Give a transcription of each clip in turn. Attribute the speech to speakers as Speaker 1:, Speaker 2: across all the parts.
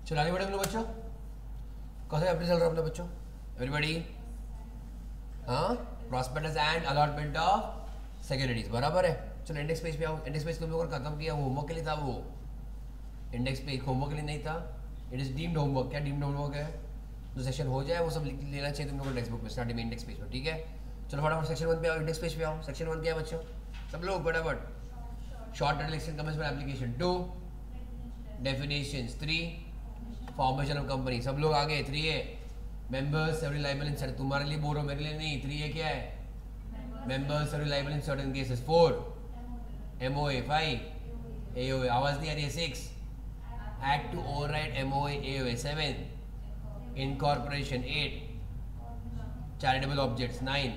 Speaker 1: चलो आगे बढ़े हम लोग बच्चों। कौन सा चैप्टर चल रहा है अपने बच्चों? एवरीबॉडी, हाँ, prospectus and allotment of securities, बराबर है। चलो इंडेक्स पेज पे आओ। इंडेक्स पेज तुम लोगों ने खत्म किया, वो होमवर्क के लिए था। वो इंडेक्स पेज होमवर्क के लिए नहीं था, इट इज डीम्ड होमवर्क। क्या डीम्ड होमवर्क है? जो सेक्शन हो जाए वो सब लेना चाहिए तुम लोगों को टेक्स्ट बुक में, स्टार्टिंग में इंडेक्स पेज पर, ठीक है। चलो फटाफट सेक्शन 1 पे आओ, इंडेक्स पेज पे आओ। सेक्शन 1 क्या है बच्चों? सब लोग फटाफट। Short relation comments for application 2, definitions 3, formation of company. सब लोग आगे। 3 है members several liable in certain, तुम्हारे लिए बोल रहा हूँ, मेरे लिए नहीं। 3 है क्या है? Members several liable in certain cases. 4 MOA। 5 AOA, आवाज नहीं आ रही है। 6 act to override MOA AOA। 7 incorporation। 8 charitable objects। 9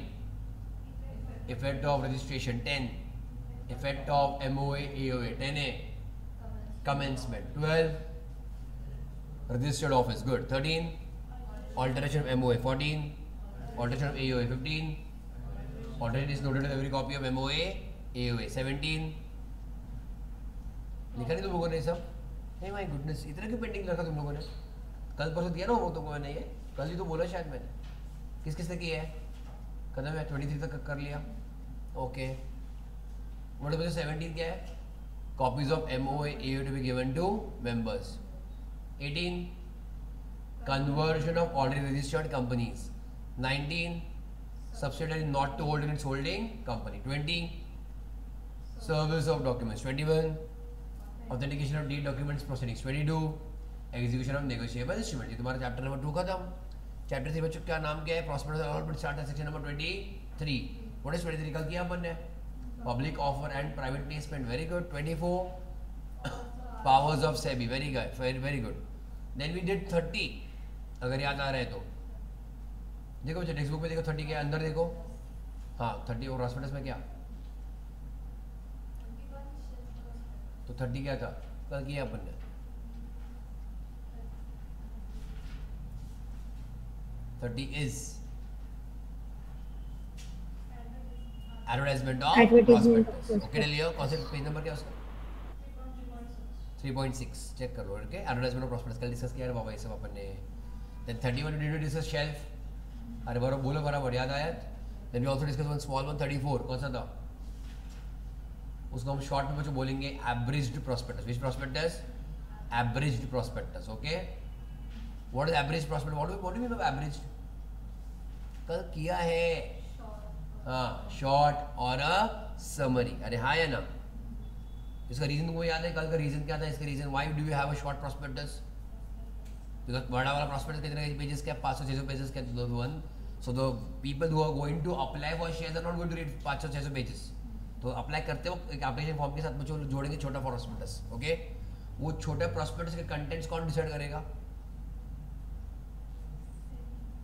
Speaker 1: effect of registration। 10 effect of MOA AOA। 10A commencement। 12 registered office, good। 13 alteration of MOA। 14 alteration of AOA। 15 alteration is noted in every copy of MOA AOA। 17 लिखा नहीं तुम लोगों ने सब? नहीं my goodness, इतना क्यों pending रखा तुम लोगों ने? कल परसों दिया ना वो तुमको मैंने, ये कल ही तो बोला शायद मैंने। किस किस ने किया है? कदम है 23 तक कर लिया, ओके। व्हाट इज 17 क्या है? Copies of MOA AOA to be given to members. 18 conversion of already registered companies. 19 subsidiary not to hold in its holding company. 20 service of documents. 21 authentication of deed documents proceedings. 22 execution of negotiable instrument. ये तुम्हारा chapter number 2 खत्म। Chapter 3 बच्चों क्या नाम क्या है? Prospectus of allotment start है section number 23। What is 23? कल किया अपन ने, public offer and private placement, very good. 24 powers of SEBI, very good, very good. Then we did 30, अगर याद आ रहा है तो देखो बच्चों टेक्स्ट बुक में देखो 30 के अंदर देखो, हाँ 30 और प्रॉस्पेक्टस में क्या, तो 30 क्या था कल किया अपन ने? 30 is advertisement of prospectus। Okay Leo, कौन से पेज नंबर क्या उसका? 3.6 चेक कर लो, ओके। एडवर्टाइजमेंट ऑफ प्रॉस्पेक्टस कल डिस्कस किया है बाबा ये सब अपन ने। Then 31 we did discuss shelf, अरे बराबर बोलो, बराबर याद आया। Then we also discuss one small one 34, कौन सा था? उसको हम शॉर्ट में बच्चों बोलेंगे abridged prospectus. Which prospectus? Abridged prospectus, okay. What is abridged prospectus? What do you mean by abridged? कल किया है, हाँ, शॉर्ट और अ समरी। अरे हाँ या ना? इसका रीजन तुमको याद है? कल का रीजन क्या था? इसका reason why do you have a short prospectus? Because बड़ा वाला प्रॉस्पेक्टस कितने पेजेस क्या? 500-600 पेजेस क्या? One. So the people who are going to apply for shares are not going to read 500-600 pages. तो अप्लाई करते हो एक एप्लीकेशन फॉर्म के साथ बच्चों जोड़ेंगे छोटा प्रॉस्पेक्टस, ओके। वो छोटे प्रॉस्पेक्टस के कंटेंट्स कौन डिसाइड करेगा?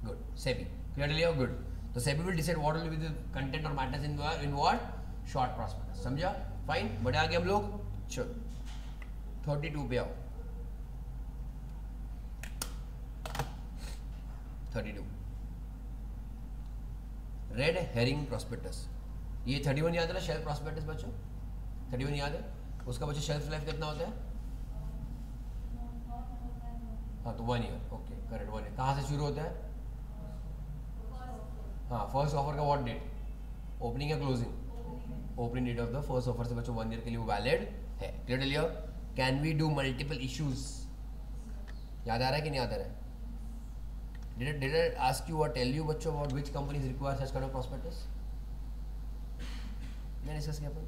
Speaker 1: गुड, सेबी। क्लियर? गुड। तो SEBI will decide what will be the content और matters in what? Short prospectus. समझा? फाइन, बढ़े आगे हम लोग। चलो 32 पे आओ। 32 रेड हेरिंग प्रॉस्पेक्टस। ये 31 याद है ना, शेल्फ प्रॉस्पेक्टस बच्चों? 31 याद है? उसका बच्चों शेल्फ लाइफ कितना होता है? हाँ तो 1 ईयर, ओके करेक्ट, 1 ईयर। कहाँ से शुरू होता है? हाँ, फर्स्ट ऑफर का व्हाट डेट? ओपनिंग या closing? Opening date of the first offer से बच्चों 1 ईयर के लिए वो वैलिड है। Clear Leo? Can we do multiple issues? याद आ रहा है कि नहीं याद आ रहा है? Did I ask you or tell you बच्चों about which companies require such kind of prospectus? मैंने डिस्कस किया अपन।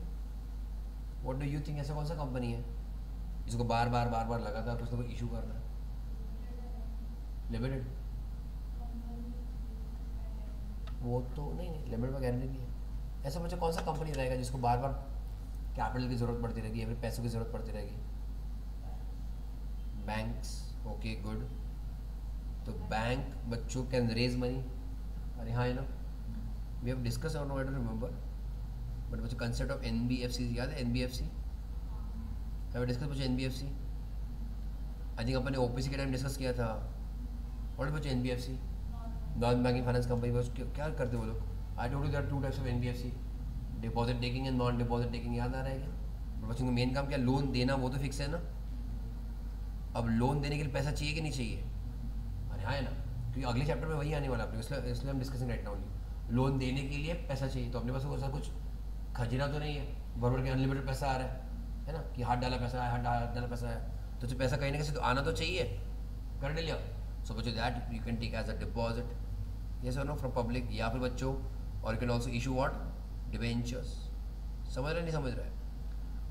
Speaker 1: What do you think? ऐसा कौन सा कंपनी है जिसको बार बार लगातार कुछ ना कुछ इशू करना है? लिमिटेड? वो तो नहीं, लिमिटेड में गारंटी नहीं है। ऐसा बच्चों कौन सा कंपनी रहेगा जिसको बार बार कैपिटल की जरूरत पड़ती रहेगी या फिर पैसों की जरूरत पड़ती रहेगी? Banks, okay good. तो बैंक बच्चों कैन रेज मनी, अरे हाँ है ना, वी हैव डिस्कस और no I don't remember, but बच्चों कंसेप्ट ऑफ NBFC याद है? NBFC हैव डिस्कस बच्चों NBFC? आई थिंक अपन ने OPC के टाइम डिस्कस किया था। और बच्चों NBFC non banking finance company क्या करते वो लोग? I told you there are 2 types of NBFC, deposit taking and non deposit taking. याद आ रहा है क्या? बच्चों का मेन काम क्या? लोन देना, वो तो फिक्स है ना। अब लोन देने के लिए पैसा चाहिए कि नहीं चाहिए? अरे हाँ है ना, क्योंकि अगले चैप्टर में वही आने वाला अपने, इसलिए हम discussing right now only. Loan देने के लिए पैसा चाहिए, तो अपने पास ऐसा कुछ खजीना तो नहीं है, बरबर के अनलिमिटेड पैसा आ रहा है ना, कि हाथ डाला पैसा है, हाथ डाला पैसा है, तो जो पैसा कहीं ना कहीं तो आना तो चाहिए, कर लिया। सो बच्चों that you can take as a deposit, yes और नो, फ्रॉम पब्लिक, या फिर बच्चों और you can also issue what, debentures. समझ रहे नहीं समझ रहे?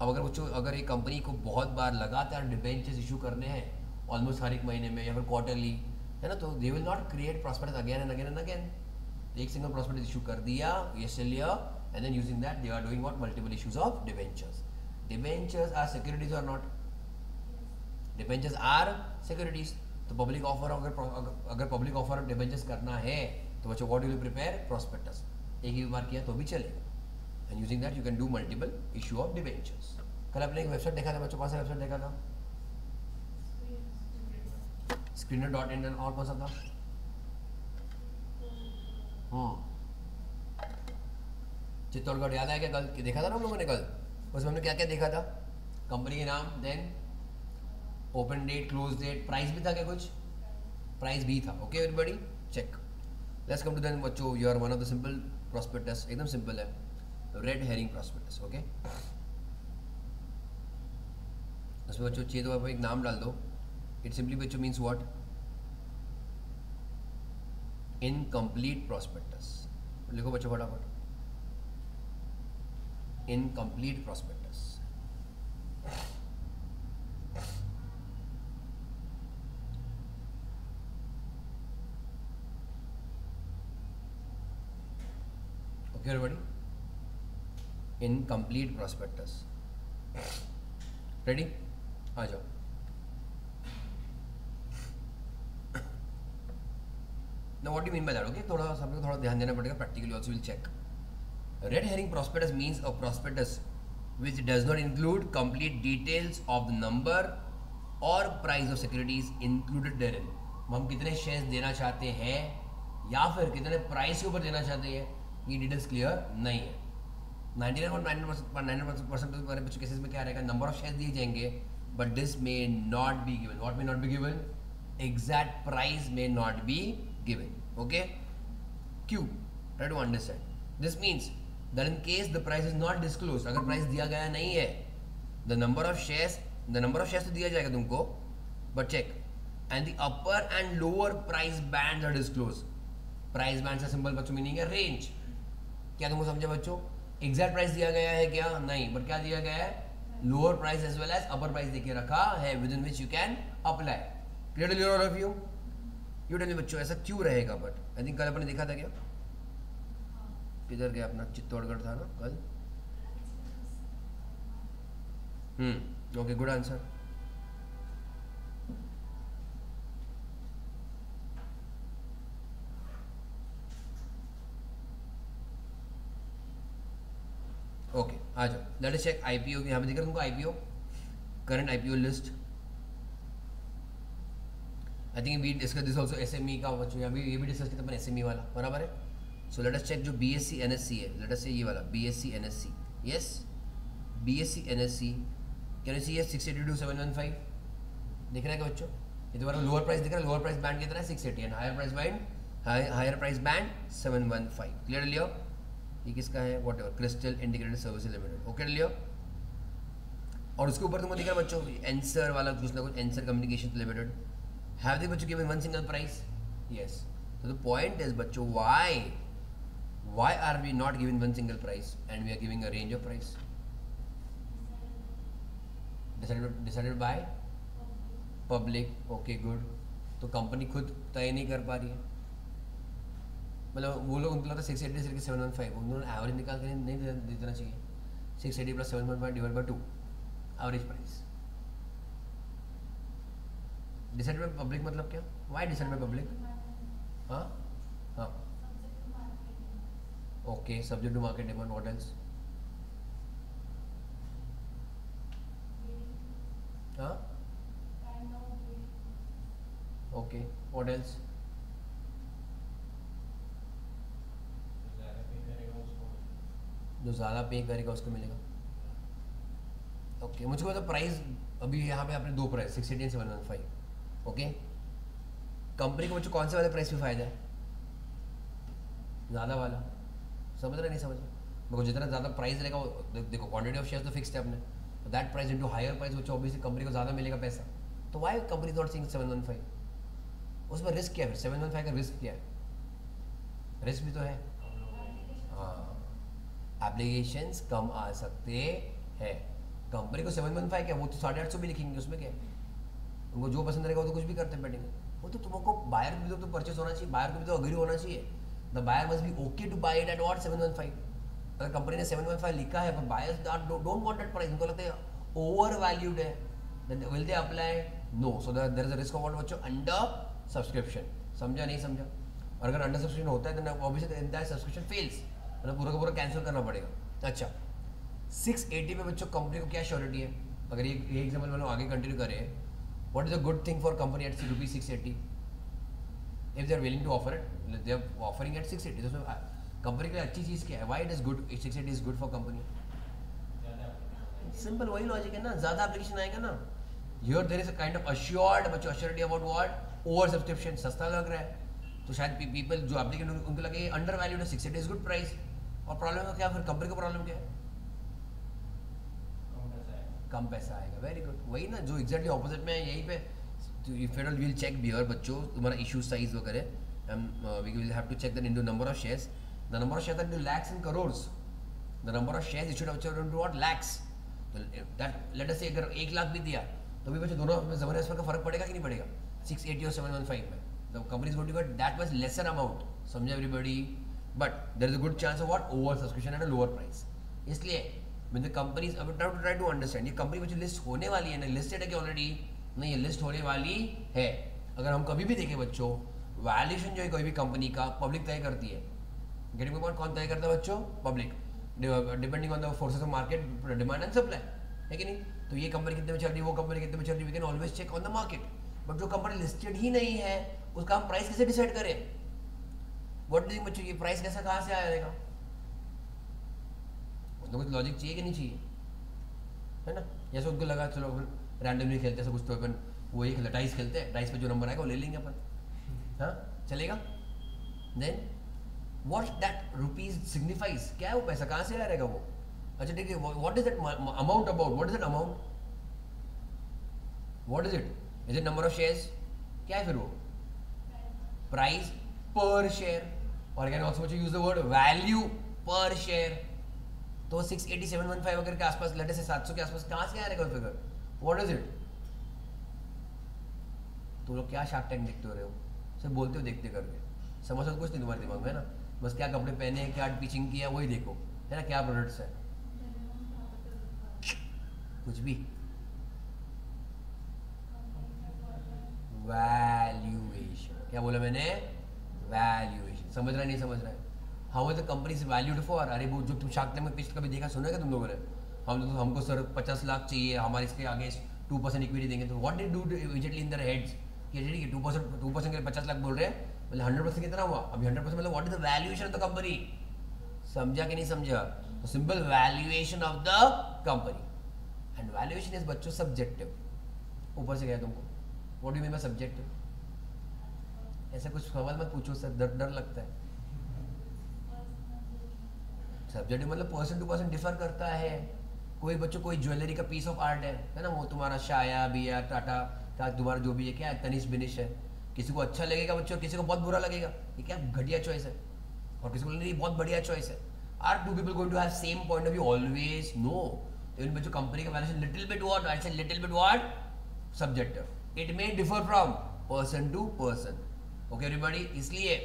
Speaker 1: अब अगर बच्चों अगर एक कंपनी को बहुत बार लगातार डिबेंचर्स इशू करने हैं, ऑलमोस्ट हर एक महीने में या फिर क्वार्टरली, है ना, तो they will not create prospectus again and again and again. एक सिंगल प्रॉस्पेक्टस इशू कर दिया, yes year, and then using that they are doing what, multiple issues of debentures. Debentures are securities or not? Debentures are securities. तो public offer अगर public offer debentures करना है तो बच्चों what will you prepare, prospectus. एक ही बार किया तो भी चलेगा, and using that you can do multiple issue of debentures. कल आपने एक वेबसाइट देखा था बच्चों, कौन सा वेबसाइट देखा था? screener.in, और कौन सा था? चित्तौड़गढ़ याद आया क्या? कल देखा था ना हम लोगों ने, कल उसमें हमने क्या क्या देखा था? कंपनी के नाम, then open date, close date, price भी था क्या? कुछ प्राइस भी था। Okay everybody check, let's come to then बच्चों your one of the simple prospectus, एकदम सिंपल है, रेड हेरिंग प्रॉस्पेक्टस। ओके, उसमें बच्चों चाहिए तो आप एक नाम डाल दो। इट सिंपली बच्चों मीन्स व्हाट, इनकम्प्लीट प्रॉस्पेक्टस। लिखो बच्चों फटाफट, incomplete prospectus। Okay everybody, incomplete prospectus, ready? आ जाओ। Now what do you mean by that? Okay, थोड़ा सबको थोड़ा ध्यान देना पड़ेगा, practically also we'll check। Red herring prospectus means a prospectus which does not include complete details of the number or price of securities included therein। हम कितने shares देना चाहते हैं या फिर कितने प्राइस के ऊपर देना चाहते हैं, ये डिटेल्स क्लियर नहीं है। 99.99% बच्चों केसेस में क्या रहेगा, नंबर ऑफ शेयर्स दिए जाएंगे, but this may not be given. What may not be given? Exact price may not be given. Okay, क्यों? Try to understand. This means that in case the price is not disclosed, अगर price दिया गया नहीं है, the number of shares तो दिया जाएगा तुमको, but check, and the upper and lower price bands are disclosed। Price band का सिंपल बच्चों मीनिंग है रेंज। क्या तुमको समझा बच्चों? एग्जैक्ट प्राइस दिया गया है क्या? नहीं, बट क्या दिया गया है? Lower price as well as upper price देके रखा है, within which you can apply. Clear all of you? You tell me बच्चों, ऐसा क्यों रहेगा? बट आई थिंक कल अपने देखा था क्या, किधर गया अपना, चित्तौड़गढ़ था ना कल। Okay, good answer. ओके आ जाओ, लेट अस चेक आईपीओ। यहाँ पे दिख रहा है तुमको IPO, current IPO list. I think we discuss this also SME का बच्चों, यहाँ भी ये भी डिस्कस किया अपन एसएमई वाला, बराबर है। सो लेट अस चेक जो बीएससी एनएससी है, लेट अस से ये वाला BSC NSC, yes BSC NSC, can you see है 682-715 दिख रहा है क्या बच्चों? ये तुम्हारा लोअर प्राइस दिख रहा है, लोअर प्राइस बैंड कितना है 680 and higher price band 715। Clear Leo? ये किसका है? Whatever, Crystal Integrated Services Limited. Okay Leo? और उसके ऊपर तुमको दिख रहा है बच्चों एंसर वाला कुछ ना कुछ, Answer Communication Limited. Have they बच्चों given one single price? Yes. So the point is बच्चों, why are we not giving one single price and we are giving a range of price? Decided by public। Okay good। तो company खुद तय नहीं कर पा रही है, मतलब वो लोग उनको लगता है 680 से 715, उन्होंने एवरेज निकाल के नहीं दे देना चाहिए। 680 + 715 divide by 2 average price. Decided by public मतलब क्या? Why decided by public? हाँ हाँ, okay, subject to market demand. What else? हाँ, ओके, व्हाट एल्स? जो ज़्यादा पे करेगा उसको मिलेगा। ओके मुझको तो प्राइस अभी यहाँ पे आपने दो प्राइस 680 एंड 715 ओके कंपनी को मुझे कौन से वाले प्राइस पे फायदा है ज़्यादा वाला समझ रहे नहीं समझ रहे देखो जितना ज़्यादा प्राइस रहेगा देखो क्वांटिटी ऑफ शेयर तो फिक्स्ड है अपने तो that price into higher price वो ऑब्वियसली कंपनी को ज़्यादा मिलेगा पैसा तो वाई कंपनी नॉट सीइंग 715 उसमें रिस्क क्या है फिर 715 का रिस्क क्या है रिस्क भी तो है हाँ एप्लीकेशंस कम आ सकते हैं कंपनी को 715 क्या वो तो 850 भी लिखेंगे उसमें क्या है उनको जो पसंद रहेगा वो तो कुछ भी करते बैठेंगे वो तो तुमको बायर को भी तो परचेस होना चाहिए बायर को भी तो अग्री होना चाहिए the buyer must be okay to buy it at what 715 अगर कंपनी ने 715 लिखा है पर buyers don't want that price उनको लगता है ओवर वैल्यूड है then will they apply no so there is a risk of what बच्चों अंडर सब्सक्रिप्शन समझा नहीं समझा और अगर अंडर सब्सक्रिप्शन होता है then obviously the entire subscription fails मतलब पूरा का पूरा कैंसिल करना पड़ेगा अच्छा 680 पे बच्चों कंपनी को क्या श्योरिटी है अगर ये एग्जांपल मतलब आगे कंटिन्यू करें what is a good thing for company at ₹680 if they are willing to offer it they are offering at 680 तो कंपनी के लिए अच्छी चीज़ क्या है why it is good 680 is good for company simple वही लॉजिक है ना ज़्यादा एप्लीकेशन आएगा ना here there is a kind of assured बच्चों assurity about what over subscription सस्ता लग रहा है तो शायद पीपल जो एप्लीकेंट उनको लगे अंडर वैल्यूड है 680 is good price और प्रॉब्लम क्या फिर कंपनी का प्रॉब्लम क्या है कम पैसा आएगा वेरी गुड वही ना जो एग्जैक्टली ऑपोजिट में है यहीं पे if you will check bear बच्चों तुम्हारा इशू साइज वगैरह we will have to check the into number of shares the number of shares into lakhs and crores the number of shares issued into what lakhs तो that late us से अगर 1 लाख भी दिया तो भी बच्चों दोनों में ज़माने का फर्क पड़ेगा कि नहीं पड़ेगा 680 और 715 में the company is going to get that was lesser amount समझे everybody but there is a good chance of what over subscription at a lower price इसलिए when the companies अब try to understand ये company बच्चों list होने वाली है ना listed है कि ऑलरेडी नहीं ये लिस्ट होने वाली है अगर हम कभी भी देखें बच्चों वैल्यूएशन जो है कोई भी कंपनी का पब्लिक तय करती है गेटिंग माय पॉइंट कौन तय करता है बच्चों public depending on the forces of market demand and supply है कि नहीं तो ये कंपनी कितने में चल रही है वो कंपनी कितने में चल रही है we can always check on the market but जो कंपनी लिस्टेड ही नहीं है उसका हम प्राइस कैसे डिसाइड करें व्हाट डू यू थिंक बच्चों ये प्राइस कैसा कहाँ से आएगा तो कुछ लॉजिक चाहिए कि नहीं चाहिए है ना जैसे उनको लगा चलो अपन रैंडमली खेलते हैं कुछ तो अपन वो एक डाइस खेलते हैं डाइस पे जो नंबर आएगा वो ले लेंगे अपन हाँ चलेगा then what that rupees signifies क्या है वो पैसा कहाँ से आएगा वो अच्छा ठीक है what is that amount about what is that amount what is it number of shares क्या है फिर वो प्राइस पर शेयर और can also use the word value per share तो 680 715 वगैरह के आसपास लेटे से 700 के आसपास कहाँ से आएगा फिगर व्हाट इज इट तुम लोग क्या शार्क टैंक देखते हो रहे हो सिर्फ बोलते हो देखते करके समझ तो कुछ नहीं तुम्हारे दिमाग में ना बस क्या कपड़े पहने क्या पिचिंग किया वही देखो है ना क्या प्रोडक्ट्स है कुछ भी वैल्यूएशन क्या बोला मैंने वैल्यूएशन समझ रहा है नहीं समझ रहा है how is the company is valued for अरे वो जो तुम शार्क टैंक में पिच कभी देखा सुना क्या तुम लोगों ने हमको सर 50 लाख चाहिए हमारे इसके आगे 2% इक्विटी देंगे तो what did do immediately in their heads कि ठीक है 2% के 50 लाख बोल रहे हैं मतलब 100% कितना हुआ अभी 100% मतलब what is the valuation of the company समझा कि नहीं समझा तो simple valuation of the company and valuation is बच्चों सब्जेक्टिव ऊपर से गया तुमको what do you mean bye subjective ऐसा कुछ सवाल मत पूछो सर डर लगता है सब्जेक्टिव मतलब पर्सन टू पर्सन डिफर करता है कोई बच्चों कोई ज्वेलरी का पीस ऑफ आर्ट है ना वो तुम्हारा शाया बिया टाटा का तुम्हारा जो भी है क्या तनिष बिनिश है किसी को अच्छा लगेगा बच्चों किसी को बहुत बुरा लगेगा ये क्या घटिया चॉइस है और किसी को नहीं बहुत बढ़िया चॉइस है are two people going to have same point of view always no even बच्चों कंपनी का valuation little bit what I say little bit what subjective it may differ from person to person okay everybody इसलिए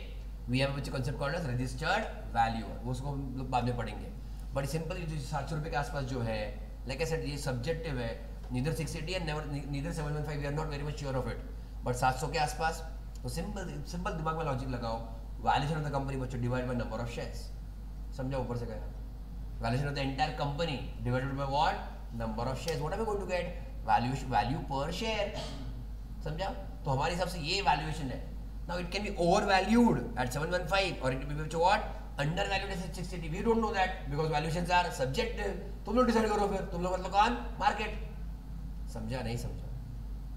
Speaker 1: we have बच्चे concept called as registered value वो उसको हम लोग बाद में पढ़ेंगे बट सिंपल 700 रुपये के आसपास जो है लाइक आई सेड ये सब्जेक्टिव है neither 680 and neither 715 we are not very much sure of it but 700 के आसपास तो सिंपल दिमाग में लॉजिक लगाओ वैल्यूएशन ऑफ द कंपनी बच्चों divide by number of shares समझा ऊपर से गया valuation of the entire company divided by what number of shares what are we going to get value per share समझा तो हमारे हिसाब से ये वैल्यूएशन है now it can be overvalued at 715 or it may be what undervalued at 680 we don't know that because valuations are subjective तुम लोग decide करो, फिर तुम लोग मतलब कौन, मार्केट। समझा नहीं समझा,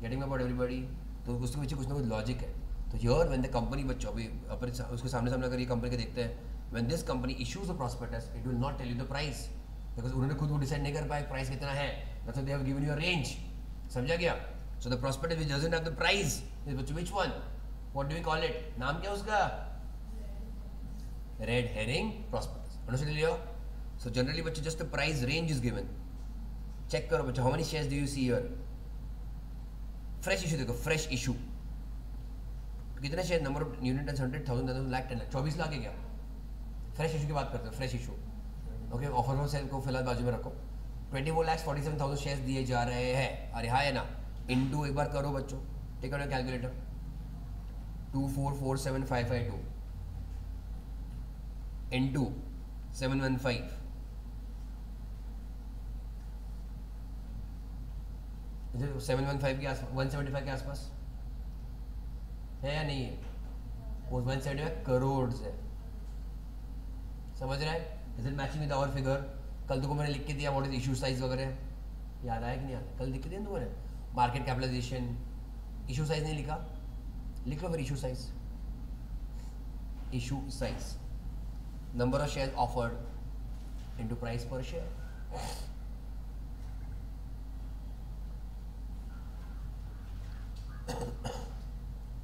Speaker 1: गेटिंग माय पॉइंट एवरीबॉडी। तो उसके पीछे कुछ ना कुछ लॉजिक है। तो हियर व्हेन द कंपनी, बच्चों अभी अपन उसके सामने सामने अगर ये कंपनी के देखते हैं, when this company issues the prospectus it will not tell you the price, because उन्होंने खुद वो डिसाइड नहीं कर पाए प्राइस कितना है, that's why they have given you a range. समझा गया? So the prospectus which doesn't have the price is which one, what do we call it, नाम क्या उसका, red herring prospectus. Understand Leo? So generally बच्चों just the price range is given. Check करो बच्चों, how many shares do you see here, fresh issue देखो, fresh issue कितने share, number of unit 100,000 lakh 10 lakh 24 lakh है क्या? फ्रेश इशू की बात करते हो, फ्रेश इशू। ओके, ऑफर में सेल को फिलहाल बाजू में रखो। 24,47,000 शेयर्स दिए जा रहे हैं, अरे हाँ है ना, इनटू एक बार करो बच्चों, टेक आउट कैलकुलेटर, 2447552 इनटू 715, इधर 715 के आसपास, 175 के आसपास है या नहीं है? वो 175 करोड़ है, समझ रहा है? Is it matching with our figure? कल तुमको मैंने लिख के दिया व्हाट इज इशू साइज वगैरह, याद आया कि नहीं आया? कल लिख के दिया तुमने, मार्केट कैपिटलाइजेशन, इशू साइज नहीं लिखा, लिख लो फिर issue size. Issue size number of share offered into price पर share.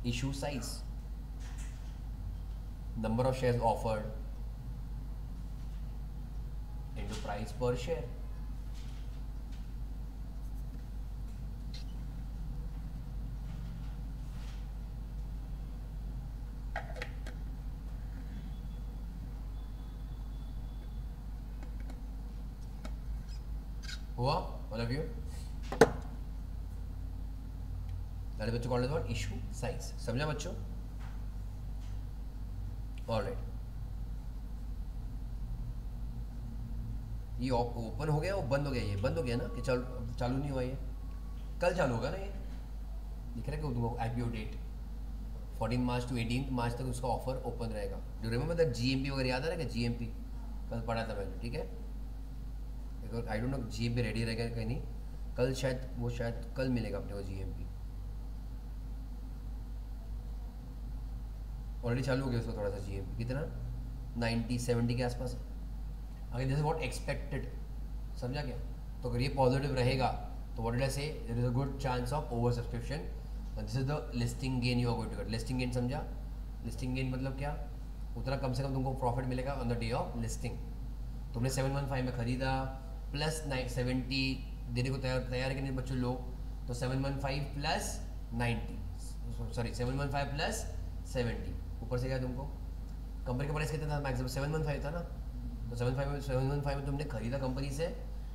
Speaker 1: issue size, number of shares offered into price per share। हुआ all of you? बच्चों कॉल व्हाट, इशू साइज। समझा बच्चों? Alright, ये ओपन हो गया, वो बंद हो गया, ये बंद हो गया ना, कि चालू नहीं हुआ, ये कल चालू होगा ना, ये दिख रहा है कि आईपीओ डेट 14 मार्च टू 18 मार्च तक उसका ऑफर ओपन रहेगा। जो रिमेंबर दैट जीएमपी वगैरह याद आ रहा है, जीएमपी कल पढ़ा था मैंने, ठीक है? I don't know GMP ready रहेगा कहीं नहीं, कल शायद वो, शायद कल मिलेगा अपने को जीएमपी। ऑलरेडी चालू हो गया उसका थोड़ा सा जीएमपी, कितना 90-70 के आसपास है। अगर दिस इज व्हाट एक्सपेक्टेड, समझा क्या? तो अगर ये पॉजिटिव रहेगा तो what did I say, there is a good chance of over subscription, and this is the listing gain you are going to get. Listing gain समझा? लिस्टिंग गेन मतलब क्या? उतना कम से कम तुमको प्रॉफिट मिलेगा on the day of listing. तुमने 715 में खरीदा, प्लस 70 देने को तैयार है कि नहीं बच्चों लोग? तो 715 प्लस 90, सॉरी 715 प्लस 70, ऊपर से क्या तुमको कंपनी का प्राइस कितना था, मैक्सिमम 715 था ना, तो 715 में तुमने खरीदा कंपनी से,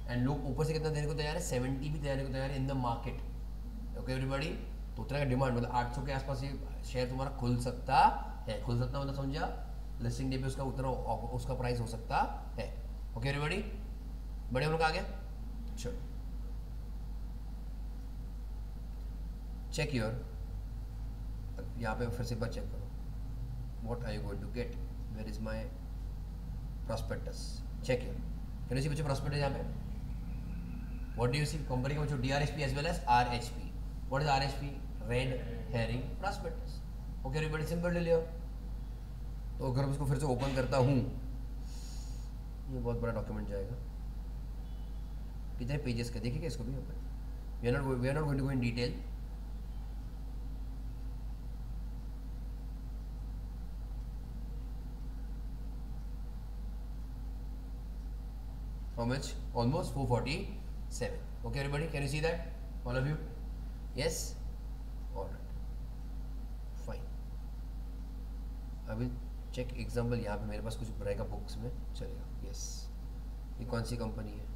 Speaker 1: एंड लोग ऊपर से कितना देने को तैयार है, 70 भी देने को तैयार है in the market. Okay everybody, तो उतना का डिमांड, मतलब 800 के आसपास ये शेयर तुम्हारा खुल सकता है। खुल सकता मतलब समझा, लिस्टिंग डे पे उसका उतना उसका प्राइस हो सकता है। ओके एवरीबॉडी, बड़े हम लोग आ गए, चलो चेक योर, यहाँ पे फिर से एक बार चेक करो, what are you going to get, where is my prospectus, check here, can you see बच्चों prospectus यहाँ पे, what do you see, company का बच्चों DRHP as well as RHP, what is RHP, red herring prospectus। okay everybody, simple ले लियो। तो अगर मैं इसको फिर से ओपन करता हूँ, ये बहुत बड़ा डॉक्यूमेंट जाएगा, कितने पेजेस का देखिएगा इसको भी open, we are not going to go in detail। How much? Almost 447. Okay everybody, can you see that? All of you? Yes? Alright. Fine. I will check example, यहाँ पे मेरे पास कुछ रहेगा बुक्स में, चलेगा। Yes. ये कौन सी कंपनी है?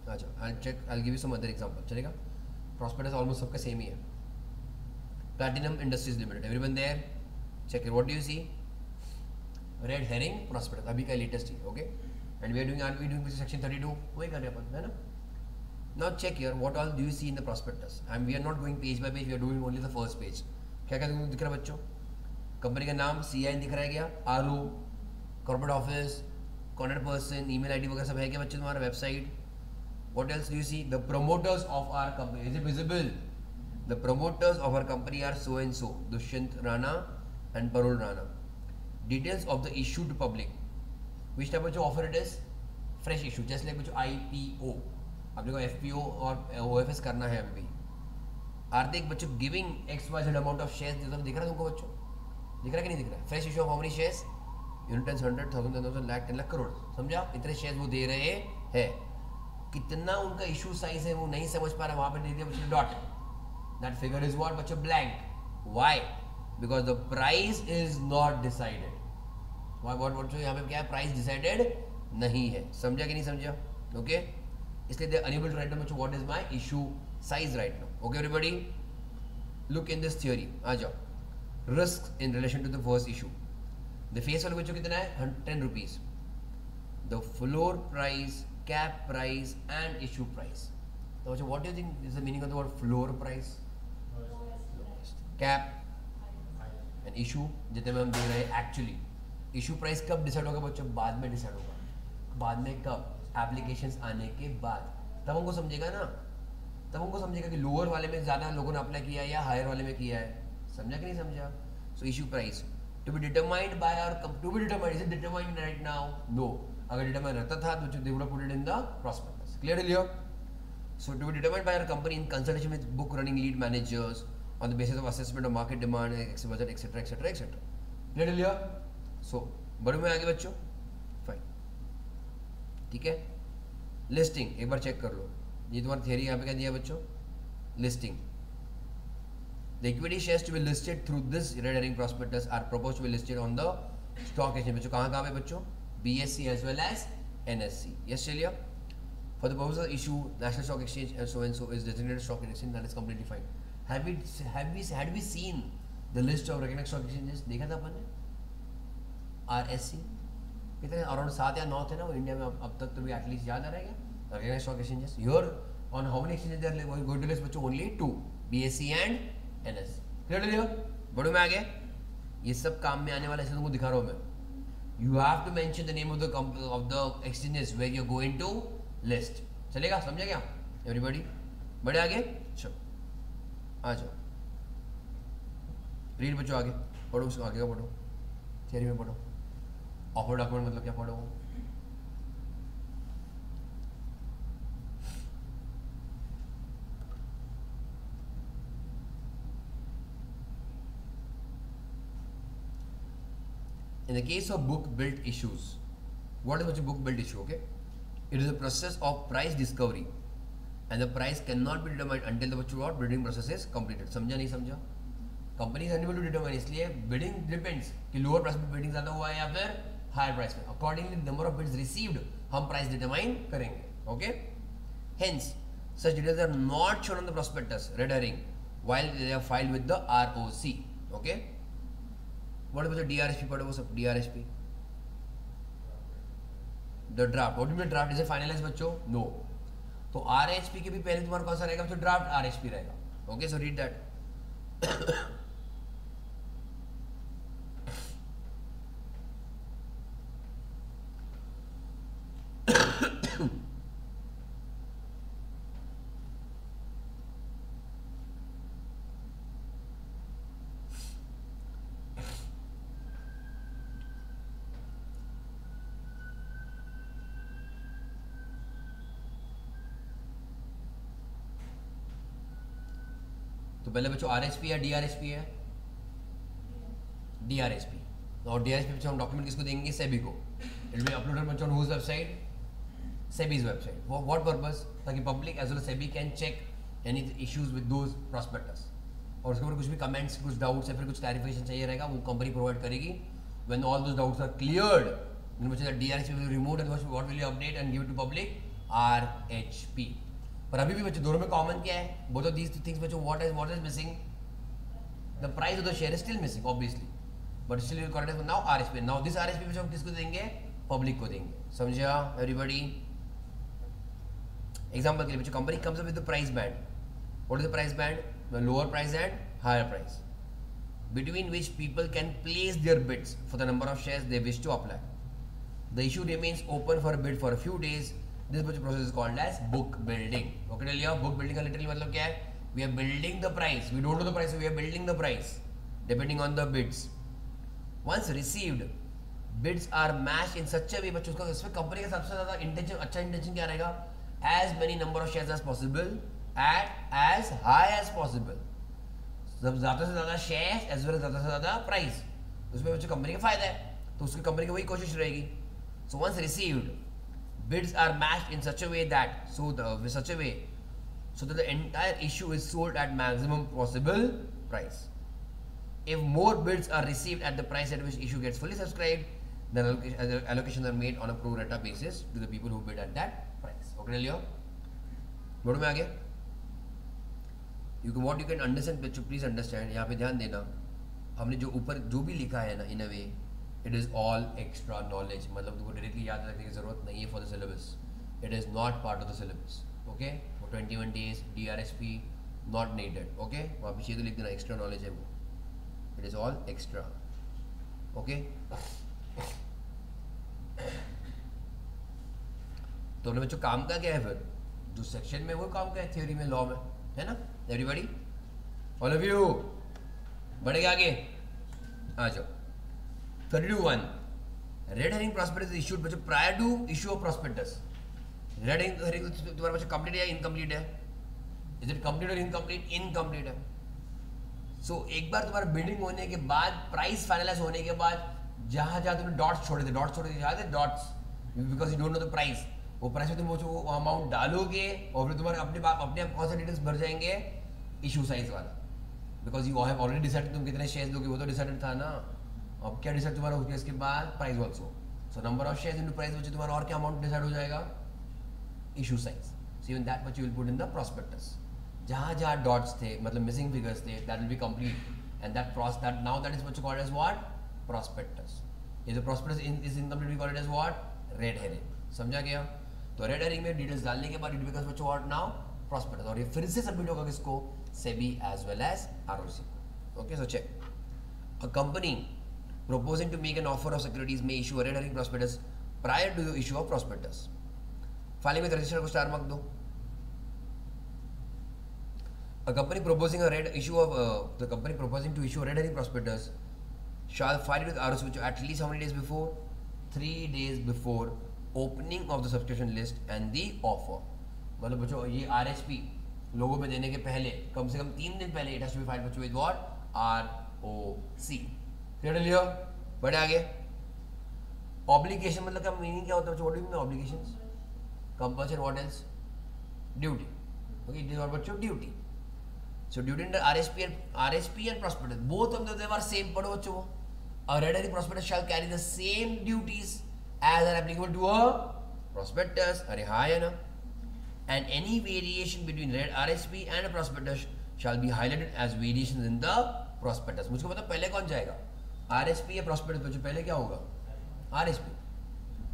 Speaker 1: अच्छा, I'll check, I'll give you some other example, चलेगा? Prospectus almost सबका सेम ही है। Platinum Industries Limited, everyone there? Check it, what do you see? Red herring prospectus, अभी का लेटेस्ट ही, okay, and we are doing section 32, वही कर रहे हैं अपन, है ना? Now check here, what all do you see in the prospectus, and we are not going page by page, we are doing only the first page. क्या क्या दिख रहा है बच्चों? कंपनी का नाम CIN दिख रहा है क्या? RO corporate office, contact person, email ID वगैरह सब है क्या बच्चे तुम्हारा? Website, what else do you see? The promoters of our company, is it visible? The promoters of our company are so and so, Dushyant Rana and Parul Rana. Details of the issue to public, which type of offer it is? Fresh issue, जैसे like बच्चों IPO, अपने को FPO और OFS करना है अभी. Are they बच्चों giving XYZ amount of shares? दिख रहा है तुमको बच्चों? दिख रहा है कि नहीं दिख रहा है? Fresh issue of how many shares? Unit 100, 1000, 10,000, lakh, 10 lakh, crore. समझा? इतने शेयर्स वो दे रहे हैं. कितना उनका इशू साइज है वो नहीं समझ पा रहा, वहां पे दे दिया बच्चों dot. That figure is what बच्चों? Blank. Why? Because the price is not decided. What यहाँ पे क्या है? प्राइस डिसाइडेड नहीं है. समझा कि नहीं समझा? ओके, इसलिए they enable to write down बच्चों what is my issue size right now. Okay everybody, look in this theory. आ जाओ. Risk in relation to the first issue. The face value बच्चों कितना है? 10 rupees. The floor price, cap price and issue price. तो बच्चों what do you think is the meaning of the word floor price? Cap and issue जितने में हम दे रहे हैं. एक्चुअली इशू प्राइस कब डिसाइड होगा बच्चों? बाद में डिसाइड होगा. बाद में कब? एप्लीकेशंस आने के बाद. तब हमको समझेगा ना, तब हमको समझेगा कि लोअर वाले में ज़्यादा लोगों ने अप्लाई किया है या हायर वाले में किया है. समझा कि नहीं समझा? So issue price to be determined by our, to be determined, is it determined right now? No. अगर डिटरमाइंड रहता था तो they would have put it in the prospectus. Clear लियो? So to be determined by our company in consultation with book running lead managers on the basis of assessment of market demand etcetera etcetera etcetera etcetera. Clear लियो? So बड़े में आगे बच्चों. Fine, ठीक है. Listing एक बार check कर लो. ये तुम्हारा थियरी यहाँ पे क्या दिया बच्चों? Listing. The equity shares to be listed through this red herring prospectus are proposed to be listed on the stock exchange. बच्चों कहाँ पे बच्चों? BSE as well as NSE. Yes, Celia. For the purpose of issue, National Stock Exchange and so is designated stock exchange. That is completely fine. Had we seen the list of recognized stock exchanges? देखा था अपन ने? RSE कितने? Around 7 या 9 थे ना वो India में. अब तक तो भी एटलीस्ट याद आ रहा है क्या? recognized stock exchanges. Here on how many exchanges they are going to list बच्चों? Only 2, BSE and NSE. Clear? बड़ों में आ गया. ये सब काम में आने वाला है, तुमको दिखा रहा हूँ मैं. You have to mention the name of the exchanges where you are going to list. चलेगा? समझा क्या एवरीबॉडी? बड़े आगे चलो, आ जाओ. रीड बच्चों आगे पढ़ो, उसको आगे का पढ़ो, थियरी में पढ़ो. ऑफर डॉक्यूमेंट मतलब क्या पढ़ो? In the case of book built issues, what is a book built issue? Okay, it is a process of price discovery and the price cannot be determined until the bidding process is completed. समझा नहीं समझा? Company is unable to determine, इसलिए bidding depends कि lower price पे bidding ज़्यादा हुआ है या फिर higher price में. Accordingly, the number of bids received हम price determine करेंगे. Okay, hence such details are not shown on the prospectus, red herring, while they are filed with the ROC. Okay. What about the DRHP? पढ़ो वो सब. DRHP, the draft. What do you mean draft? Is it finalized बच्चों? No. तो RHP के भी पहले तुम्हारा कौन सा रहेगा? तो draft RHP रहेगा. Okay, so read that. तो पहले बच्चों RHP या DRHP है? DRHP. और DRHP बच्चों हम डॉक्यूमेंट किसको देंगे? सेबी को. इट विल बी अपलोडेड बच्चों on whose website? SEBI's website. For what purpose? ताकि public as well as SEBI can check any issues with those prospectus. और उसके ऊपर कुछ भी कमेंट्स, कुछ डाउट्स या फिर कुछ क्लैरिफिकेशन चाहिए रहेगा, वो कंपनी प्रोवाइड करेगी. When all those doubts are cleared, then बच्चों DRHP will remove and what will you update and give it to public? RHP. पर अभी भी बच्चों दोनों में कॉमन क्या है? बोथ ऑफ दीज थिंग्स बच्चों, what is missing? The price of the share is still missing obviously, but still you contact now RHP. Now this RHP बच्चों हम किसको देंगे? पब्लिक को देंगे. समझा एवरीबॉडी? एग्जांपल के लिए बच्चों, company comes up with the price band. What is the price band? The lower price and higher price, between which people can place their bids for the number of shares they wish to apply. The issue remains open for a bid for a few days. This process is called as book building. Okay, लिया book building का literally मतलब क्या है? We are building the price. We don't know the price, so we are building the price depending on the bids. Once received, bids are matched in such a way. बच्चों का इसमें company का सबसे ज़्यादा intention, अच्छा intention क्या रहेगा? As many number of shares as possible at as high as possible. जब ज़्यादा से ज़्यादा शेयर as well as ज़्यादा से ज़्यादा प्राइस, उसमें बच्चों कंपनी का फायदा है, तो उसकी कंपनी की वही कोशिश रहेगी. So once received, bids are matched in such a way that so that the entire issue is sold at maximum possible price. If more bids are received at the price at which issue gets fully subscribed, then allocations are made on a pro rata basis to the people who bid at that price. Okay, Leo. Board में आ गया. What you can understand, please understand. यहाँ पे ध्यान देना. हमने जो ऊपर जो भी लिखा है ना, in a way, it is all extra knowledge. मतलब तुमको डायरेक्टली याद रखने की जरूरत नहीं है for the syllabus. It is not part of the syllabus. Okay? For 21 days, DRSP not needed. Okay? वहाँ पीछे तो लिख देना extra knowledge है वो. It is all extra. Okay? तो हमने बच्चों काम का क्या है फिर? जो सेक्शन में वो काम का है, थ्योरी में, लॉ में, है ना? Everybody? All of you? बढ़ेगा आगे? आ जाओ. 32(1). Red herring prospectus is issued बच्चों prior to issue of prospectus. Red herring तुम्हारा बच्चों complete है या incomplete है? Is it complete or incomplete? Incomplete है. So एक बार तुम्हारा bidding होने के बाद, price finalize होने के बाद, जहाँ तुमने dots छोड़े थे, जहाँ थे dots, because you don't know the price. वो price में तुम वो amount डालोगे और फिर तुम्हारे अपने आप कौन सा details भर जाएंगे? Issue size वाला. Because you have already decided तुम कितने shares दोगे, वो तो decided था ना. अब क्या डिसाइड तुम्हारा हो गया इसके बाद? Price also. So number of shares into price बच्चे तुम्हारा और क्या अमाउंट डिसाइड हो जाएगा? Issue size. So even that much you will put in the prospectus. जहाँ डॉट्स थे, मतलब मिसिंग फिगर्स थे, that will be complete and that now that is what you called as what? Prospectus. ये जो prospectus is incomplete we call it as what? Red herring. समझा गया? तो red herring में डिटेल्स डालने के बाद it becomes what what now? Prospectus. और ये फिर से सबमिट होगा किसको? SEBI as well as ROC. Okay, so check. A company proposing to make an offer of securities may issue a red herring prospectus prior to the issue of prospectus. Filing with register को star mark दो. The company proposing to issue a red herring prospectus shall file it with ROC at least how many days before? 3 days before opening of the subscription list and the offer. मतलब बच्चों ये RHP लोगों में देने के पहले कम से कम 3 दिन पहले it has to be filed with what? ROC. Clear लियो. बढ़े आगे. ऑब्लिगेशन मतलब क्या मीनिंग क्या होता है? What do you mean obligations? Compulsion, what else? Duty. Okay, it is all बच्चों duty. So duty under RHP and prospectus both of them are same. पढ़ो बच्चों. A red herring prospectus shall carry the same duties as are applicable to a prospectus. अरे हाँ है ना. And any variation between red RHP and prospectus shell be highlighted as variations in the prospectus. मुझको पता पहले कौन जाएगा? RSP या प्रॉस्पेक्टस. बच्चों पहले क्या होगा? आरएसपी.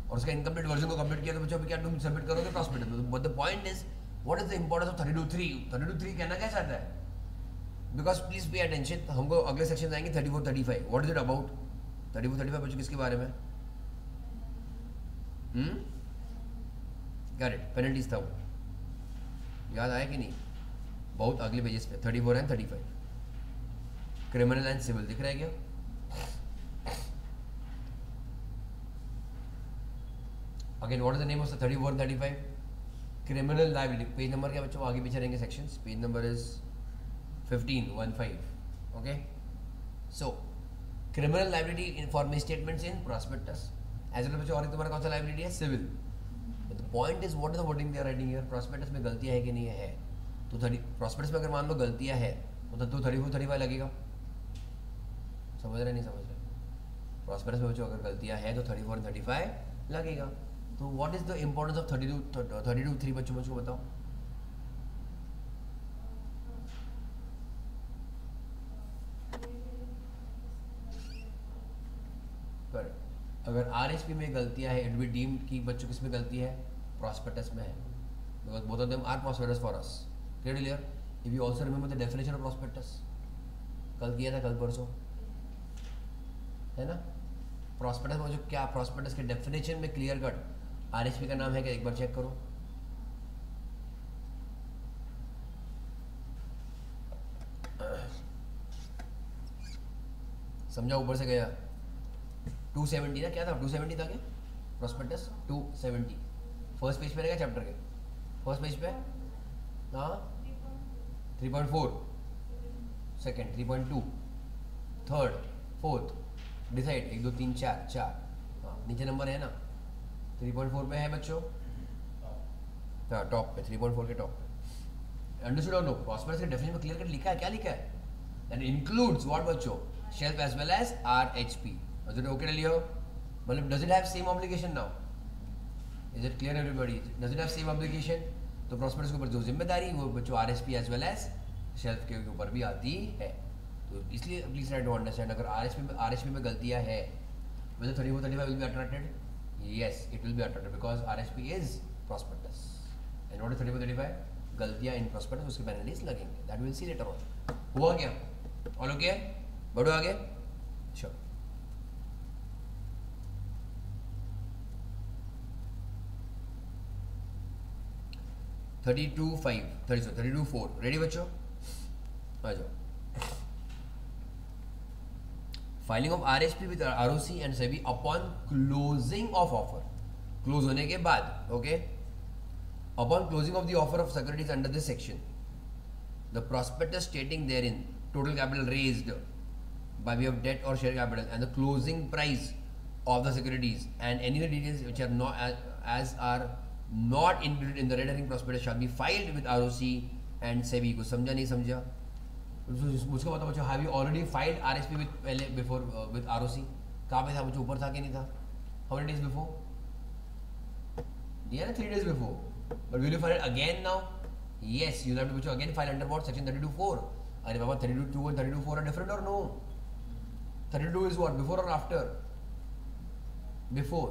Speaker 1: और उसका इनकम्प्लीट वर्जन को कंप्लीट किया तो बच्चों क्या तुम सबमिट करोगे? Prospectus. But the point is what is the importance of 32(3). 32(3) कहना क्या चाहता है? Because please pay attention. हमको अगले सेक्शन में आएंगे 34, 35. What is it about? 34, 35 बच्चों किसके बारे में? करेक्ट, पेनल्टीज था वो. याद आया कि नहीं? बहुत अगले पेजेस पे 34 एंड 35. क्रिमिनल एंड सिविल दिख रहा है क्या? Again, what is the name of the 34 and 35? Criminal liability. Page number क्या बच्चों? आगे पीछे रहेंगे sections. Page number is 15. Okay. So, criminal liability for misstatements in prospectus. As well बच्चों और एक तुम्हारा कौन सा liability है? Civil. But the point is what is the wording they are writing here? Prospectus में गलतियाँ है कि नहीं है? तो prospectus में अगर मान लो गलतियाँ है तो 34, 35 लगेगा. समझ रहे नहीं समझ रहे? प्रॉस्पेक्टस में बच्चों अगर गलतियाँ हैं तो 34 और 35 लगेगा. तो what is the importance of 32(3) बच्चों मुझको बताओ. पर अगर आरएसपी में गलतियाँ है, इट बी डीम्ड कि बच्चों किस में गलती है? प्रॉस्पेक्टस में है. Because both of them are prospectus for us. Clear? If you also remember the definition of prospectus, कल किया था, कल परसों, है ना? प्रॉस्पेक्टस में जो क्या प्रॉस्पेक्टस के डेफिनेशन में क्लियर कट आरएचपी का नाम है क्या, एक बार चेक करो। समझा, ऊपर से गया 270 ना, क्या था 270 था क्या प्रॉस्पेक्टस 270 फर्स्ट पेज पे रहेगा चैप्टर के फर्स्ट पेज पे। हाँ 3.4 सेकेंड 3.2 थर्ड फोर्थ डिसाइड 1 2 3 4 4। हाँ नीचे नंबर है ना 3.4 पे है बच्चों। हाँ टॉप पे 3.4 के टॉप पे। अंडरस्टूड और नो, प्रॉस्पेक्टस के डेफिनेशन में क्लियर कट लिखा है, क्या लिखा है, दैट इंक्लूड्स व्हाट बच्चों, shelf as well as RHP. Okay लियो, मतलब does it have same obligation now, is it clear everybody, does it have same obligation. तो प्रॉस्पेक्टस के ऊपर जो जिम्मेदारी वो बच्चों RHP as well as shelf के ऊपर भी आती है। तो इसलिए प्लीज ट्राई टू अंडरस्टैंड, अगर आरएचपी में गलतियां है whether 34 35 will be attracted, yes it will be attracted because RSP is prospectus and what is 34 35 गलतियां इन prospectus, उसके पेनल्टीज लगेंगे, that we will see later on। हुआ क्या, ऑल ओके, बढ़ो आगे। Sure, thirty two four ready बच्चों, आ जाओ। Filing of RHP with ROC and SEBI upon closing of offer, close होने के बाद, okay, upon closing of the offer of securities under this section, the prospectus stating therein total capital raised by way of debt or share capital and the closing price of the securities and any other details which are not as are not included in the red herring prospectus shall be filed with ROC and SEBI। को समझा नहीं समझा, मुझको बताओ बच्चों, have you already filed RHP with पहले before with ROC, कहाँ पे था बच्चों, ऊपर था कि नहीं था, हाउ मेनी डेज बिफोर दिया ना, 3 days before, but will you file it again now, yes you have to बच्चों again file under what section 32(4)। अरे बाबा 32(2) and 32(4) are different or no? 32 is what, before or after? Before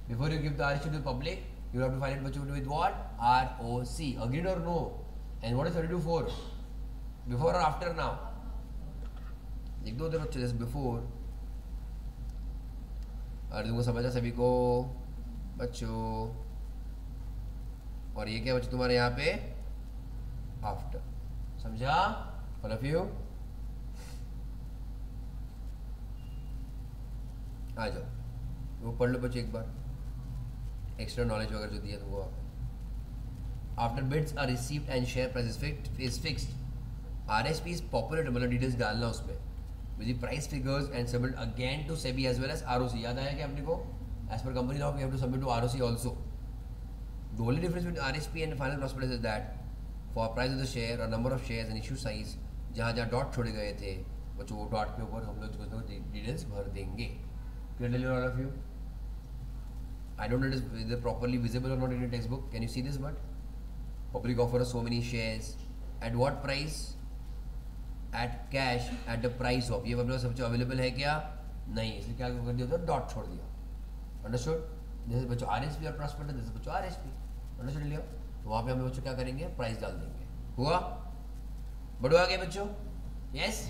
Speaker 1: you give the ROC to the public, you have to file it with what? ROC, agreed or no? And what is 32(4)? Before or after now? लिख दो उधर बच्चों, before. अरे तुमको समझा सभी को बच्चों, और ये क्या बच्चों तुम्हारे यहाँ पे आफ्टर, समझा ऑल ऑफ यू। आ जाओ वो पढ़ लो बच्चों एक बार, एक्स्ट्रा नॉलेज वगैरह जो दिया तुमको। After bids are received and share price is fixed, RSP is populated, मतलब डिटेल्स डालना उसमें with the price figures and submit again to SEBI as well as ROC। याद आया क्या अपने को, as per company law we have to submit to ROC also। The only difference between RSP and final prospectus is that for price of the share or number of shares and issue size, जहाँ जहाँ dot छोड़े गए थे बच्चों वो dot के ऊपर हम लोग कुछ ना कुछ डिटेल्स भर देंगे। Clearly all of you? I don't know is it properly visible or not in your textbook, can you see this? But public offer so many shares at what price? At cash at the price of, ये अपने सब जो available है क्या, नहीं, इसलिए क्या कर दिया उधर डॉट छोड़ दिया। अंडरस्टूड, जैसे बच्चों आरएसपी और प्रॉस्पेक्टस, जैसे बच्चों आरएसपी, अंडरस्टूड लिया, तो वहाँ पे हम बच्चों क्या करेंगे, प्राइस डाल देंगे। हुआ, बढ़ो आगे बच्चों, यस।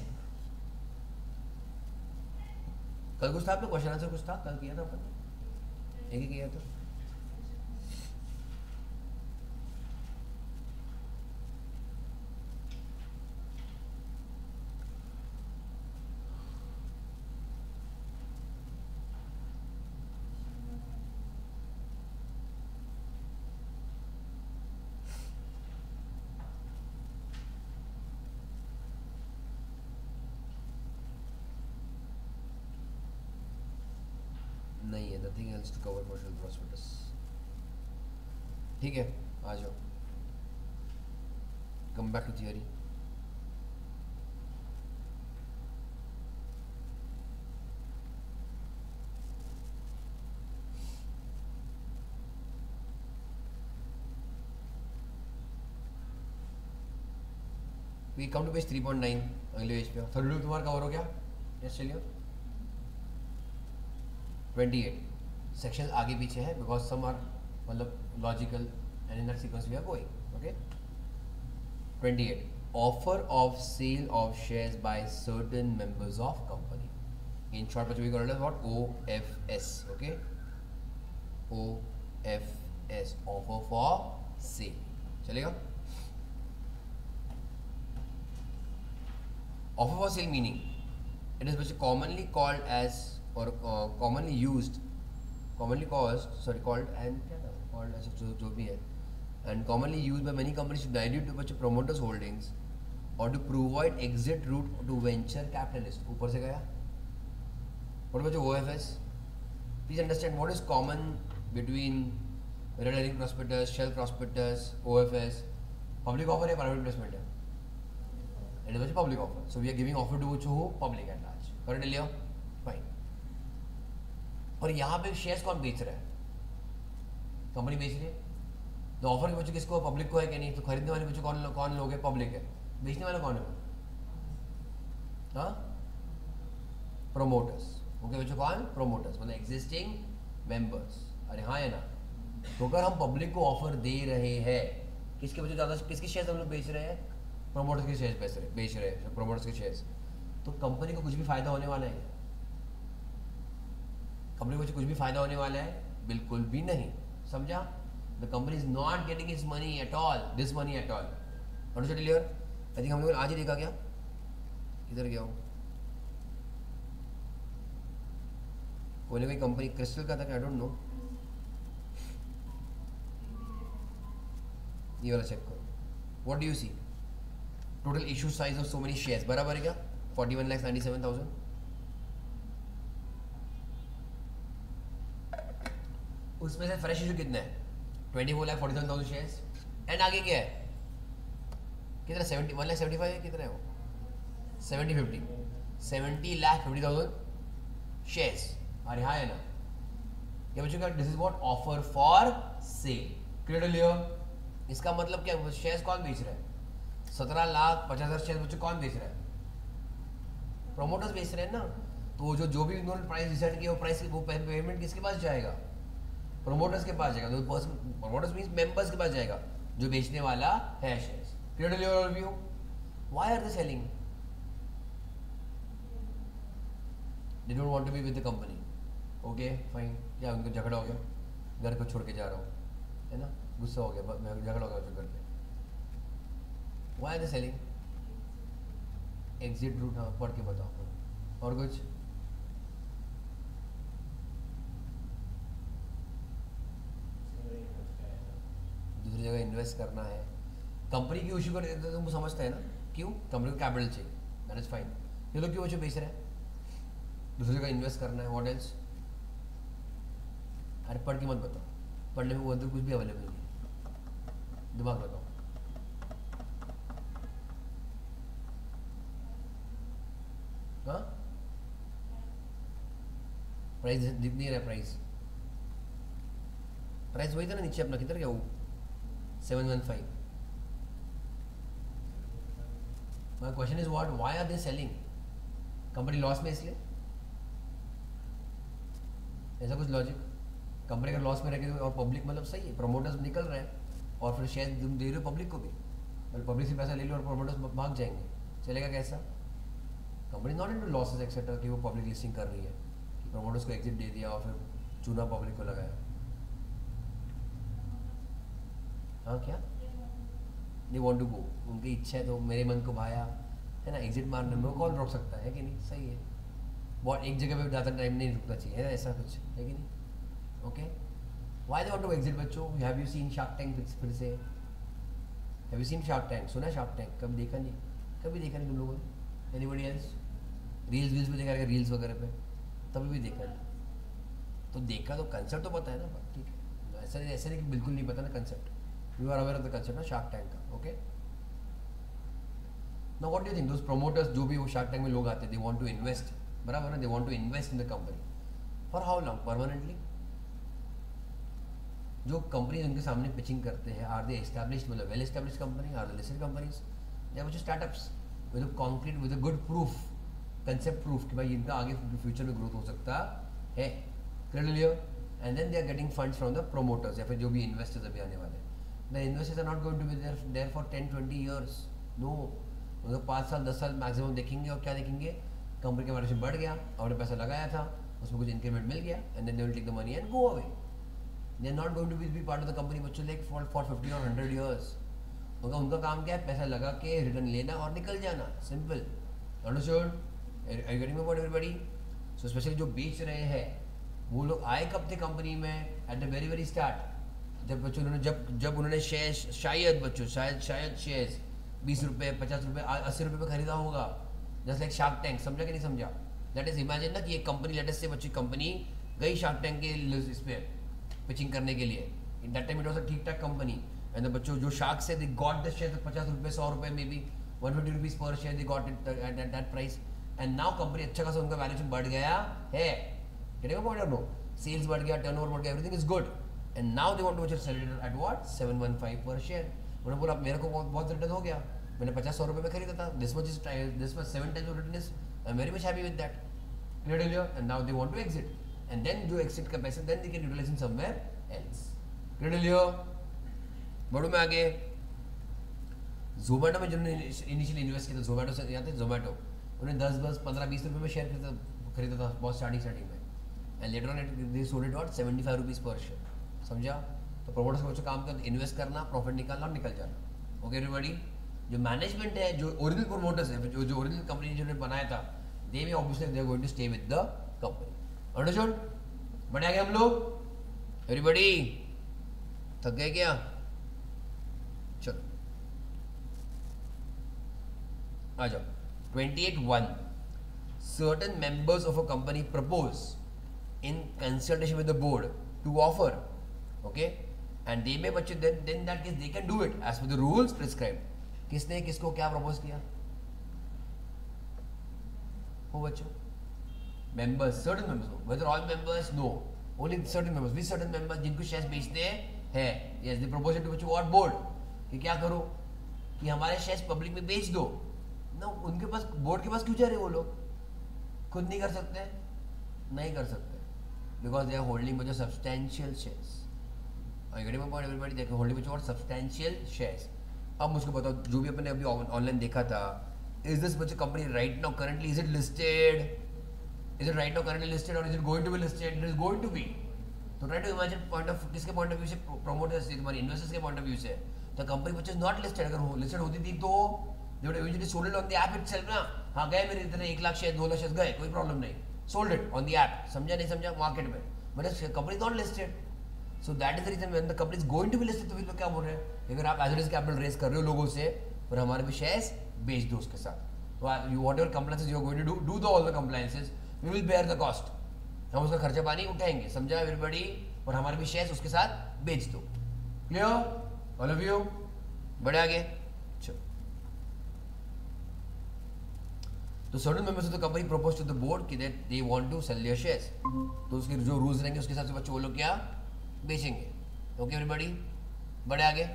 Speaker 1: कल कुछ था आपने क्वेश्चन आंसर कुछ था, कल किया था अपन, एक ही किया था। नहीं है, nothing else to cover for shelf prospectus. ठीक है, आ जाओ, come back to theory. We come to page 3.9, अगले पेज पे। थर्ड लुक तुम्हारा कवर हो गया, यस चलिए। 28 सेक्शन आगे पीछे है बिकॉज सम आर मतलब logical and in that sequence we are going, okay. 28 offer of sale of shares by certain members of company. In short बच्चों we call it as what OFS. Okay, OFS, offer for sale. चलेगा. Offer for sale meaning it is which commonly called as or commonly used commonly caused sorry called and क्या था called as जो भी है and commonly used by many companies to dilute the promoters holdings or to provide exit route to venture capitalist. ऊपर से गया. what about OFS? Please understand what is common between red herring prospectus, shell prospectus, OFS. public offer है, private placement है. It is a public offer. So we are giving offer to who? Public at large. Correct लिया? Fine. और यहाँ पे shares कौन बेच रहा है? कंपनी बेच रही है. तो ऑफर के बच्चों किसको? पब्लिक को है क्या नहीं? तो खरीदने वाले बच्चों कौन लोग है? पब्लिक है. बेचने वाला कौन है? हाँ, प्रोमोटर्स. ओके बच्चों, कौन? प्रोमोटर्स मतलब एग्जिस्टिंग मेंबर्स. अरे हाँ है ना. तो अगर हम पब्लिक को ऑफर दे रहे हैं, किसके बच्चों ज़्यादा किसके शेयर्स हम लोग बेच रहे हैं? प्रोमोटर्स के शेयर्स बेच रहे हैं. प्रोमोटर्स के शेयर्स. तो कंपनी को कुछ भी फायदा होने वाला है? कंपनी को कुछ भी फायदा होने वाला है? बिल्कुल भी नहीं. समझा? The company is not getting is money at all, this money at all. Clear? I think हम लोग आज ही देखा क्या? इधर गया हूँ. कोई ना कोई कंपनी क्रिस्टल का था, आई डोंट नो. ये वाला चेक करो. What do you see? Total issue size of so many shares बराबर है क्या? 41,97,000. उसमें से फ्रेश इशू कितना है? 24,47,000 शेयर्स. एंड आगे क्या है? कितना? 71,75,000 है. कितना है वो? 70,50,000 शेयर्स. अरे हाँ है ना. ये बच्चों का this is what offer for cell. Clear? इसका मतलब क्या? शेयर्स कौन बेच रहा है? 17,50,000 शेयर बच्चों कौन बेच रहा है? प्रोमोटर्स बेच रहे हैं ना. तो जो भी उन्होंने प्राइस डिसाइड किया वो प्राइस वो पेमेंट किसके पास जाएगा? प्रोमोटर्स के पास जाएगा. तो प्रोमोटर्स मींस मेंबर्स के पास जाएगा जो बेचने वाला है shares. Clear your view? Why are they selling? They don't want to be with the company. Okay fine. क्या उनको झगड़ा हो गया? घर को छोड़ के जा रहा हूँ है ना. गुस्सा हो गया, झगड़ा हो गया घर पे. Why are they selling? Exit root. हाँ पढ़ के बताओ. और कुछ? दूसरी जगह इन्वेस्ट करना है. कंपनी क्यों इशू कर देते हैं? तुम समझते हैं ना क्यों? कंपनी को कैपिटल चाहिए. That is fine. ये लोग क्यों बच्चों बेच रहे हैं? दूसरी जगह इन्वेस्ट करना है. What else? अरे पढ़ के मत बताओ. पढ़ने में वो अंदर कुछ भी अवेलेबल नहीं है. दिमाग लगाओ. हाँ प्राइस दिख नहीं रहा. प्राइस वही था ना नीचे अपना. किधर गया वो? 715. My question is what? Why are they selling? Company loss में इसलिए? ऐसा कुछ लॉजिक? कंपनी का लॉस में रह और पब्लिक मतलब सही है, प्रोमोटर्स निकल रहे हैं और फिर शेयर तुम दे रहे हो पब्लिक को भी. मतलब पब्लिक से पैसा ले लो और प्रोमोटर्स भाग जाएंगे. चलेगा कैसा? Company not into losses etcetera कि वो पब्लिक लिस्टिंग कर रही है कि प्रोमोटर्स को एग्जिट दे दिया और फिर चूना पब्लिक को लगाया. हाँ क्या? They want to go. उनकी इच्छा है तो मेरे मन को भाया है ना. एग्जिट मारने में कौन रोक सकता है कि नहीं? सही है. बहुत एक जगह पे ज़्यादा टाइम नहीं रुकना चाहिए है ना. ऐसा कुछ है कि नहीं? Okay. Why they want to exit बच्चों? Have you seen Shark Tank? फिर से have you seen Shark Tank? सुना शार्क टैंक? कभी देखा नहीं? कभी देखा नहीं तुम लोगों ने? Anybody else? रील्स पे देखा रहेगा, रील्स वगैरह पे. तभी भी देखा नहीं. तो देखा तो कंसेप्ट तो पता है ना. ठीक है. ऐसा नहीं कि बिल्कुल नहीं पता ना concept. You are aware of the concept ना शार्क टैंक का. Okay. Now what do you think those promoters जो भी वो शार्क टैंक में लोग आते हैं, दे वांट टू इन्वेस्ट. बराबर ना. They want to invest in the company. For how long? Permanently. जो कंपनी उनके सामने पिचिंग करते हैं, आर दे एस्टैब्लिश्ड मतलब well established company? Are they listed companies? या कुछ startups with concrete with good proof, concept proof कि भाई इनका आगे फ्यूचर में ग्रोथ हो सकता है. Clear? And then they are getting funds from the promoters या फिर जो भी इन्वेस्टर्स अभी आने वाले. The investors are not going to be there for 10-20 years. No. उनको 5 साल 10 साल मैक्सिमम देखेंगे. और क्या देखेंगे? कंपनी का वैल्यूएशन बढ़ गया, आपने पैसा लगाया था, उसमें कुछ इंक्रीमेंट मिल गया, and then they will take the money and go away. They are not going to be part of the company बच्चों लाइक फॉर 50 और 100 ईयर्स. उनका काम क्या है? पैसा लगा के रिटर्न लेना और निकल जाना. Simple. Understood? Are you getting my point everybody? So specially जो बेच रहे हैं वो लोग आए कब थे कंपनी में? At the very very start. जब बच्चों उन्होंने जब उन्होंने शेयर शायद बच्चों शायद शेयर्स 20 रुपये 50 रुपये 80 रुपये पे खरीदा होगा. Just like shark tank. समझा कि नहीं समझा? दैट इज इमेजिन ना कि एक कंपनी लेटेस्ट से बच्ची कंपनी गई शार्क टैंक के इस पे पिचिंग करने के लिए. In that time it was a ठीक ठाक कंपनी. एंड द बच्चों जो शार्क से दे गॉट द शेयर 50 रुपये 100 रुपये may be 150 rupees per share they got it at that price. And now company अच्छा खासा उनका वैल्यूएशन बढ़ गया है. Getting my point? No, sales बढ़ गया, टर्नओवर बढ़ गया, everything is good. And now they want to sell it at what 715 per share. उन्होंने बोला मेरे को बहुत रिटर्न हो गया, मैंने 50-100 रुपये में खरीदा था. This much 7 times return is I am very much happy with that. Clear हो? And now they want to exit. And then जो एग्जिट का पैसा then they can utilise in somewhere else. Clear हो? बढ़ो मैं आगे. जोमेटो में जिन्होंने इनिशियली इन्वेस्ट किया था, जोमेटो से याद है? जोमेटो उन्हें 10 15 20 रुपये में शेयर खरीदा था बहुत स्टार्टिंग में. And later on they sold it what 75 rupees per share. समझा? तो प्रोमोटर्स को काम कर इन्वेस्ट करना, प्रॉफिट निकालना और निकल जाना. Okay everybody? जो मैनेजमेंट है, जो ओरिजिनल प्रोमोटर्स है, जो ओरिजिनल कंपनी जिन्होंने बनाया था, they may obviously they are going to stay with the company. Understood? बढ़िया गए हम लोग? एवरीबॉडी थक गए क्या? चलो आ जाओ. 28(1) certain members of a company propose in consultation with the board to offer, okay, and they may बच्चे then that case they can do it as per the rules prescribed. किसने किसको क्या प्रपोज किया? हो बच्चों? members, certain members. Whether all members? No, only certain members. Which certain members? जिनको shares बेचते हैं. Yes, they propose it to बच्चों what board? कि क्या करो कि हमारे शेयर्स पब्लिक में बेच दो ना. उनके पास बोर्ड के पास क्यों जा रहे वो लोग? खुद नहीं कर सकते? नहीं कर सकते बिकॉज दे आर होल्डिंग बच्चों substantial shares. I getting my point everybody? देखो होल्डिंग बच्चों सब्सटेंशियल शेयर्स. अब मुझको बताओ, जो भी अपने अभी ऑनलाइन देखा था, इज दिस बच्चों company right now currently is it listed? Is it right now currently listed और is it going to be listed? It is going to be. तो try to imagine point of किसके point of view से? Promoters से, तुम्हारे investors के point of view से. तो company बच्चों नॉट लिस्टेड. अगर लिस्टेड होती थी तो they would eventually sold it on the app itself ना. हाँ गए मेरे इतने 1 लाख शेयर 2 लाख शेयर गए, कोई प्रॉब्लम नहीं. Sold it on the app. समझा नहीं समझा? मार्केट में. But company not listed. So that is the reason when the company is going to be listed. तो फिर लोग क्या बोल रहे हैं? अगर आप as it is capital raise कर रहे हो लोगों से और हमारे भी शेयर्स बेच दो उसके साथ. तो you whatever compliances you are going to do the all the compliances, we will bear the cost. हम उसका खर्चा पानी उठाएंगे. समझा एवरीबॉडी? और हमारे भी शेयर्स उसके साथ बेच दो. Clear all of you? बढ़े आगे. तो certain members of the company propose to the board कि that they want to sell their shares. तो उसके जो रूल्स रहेंगे उसके हिसाब से बच्चों वो लोग क्या बेचेंगे. Okay everybody? बढ़े आगे.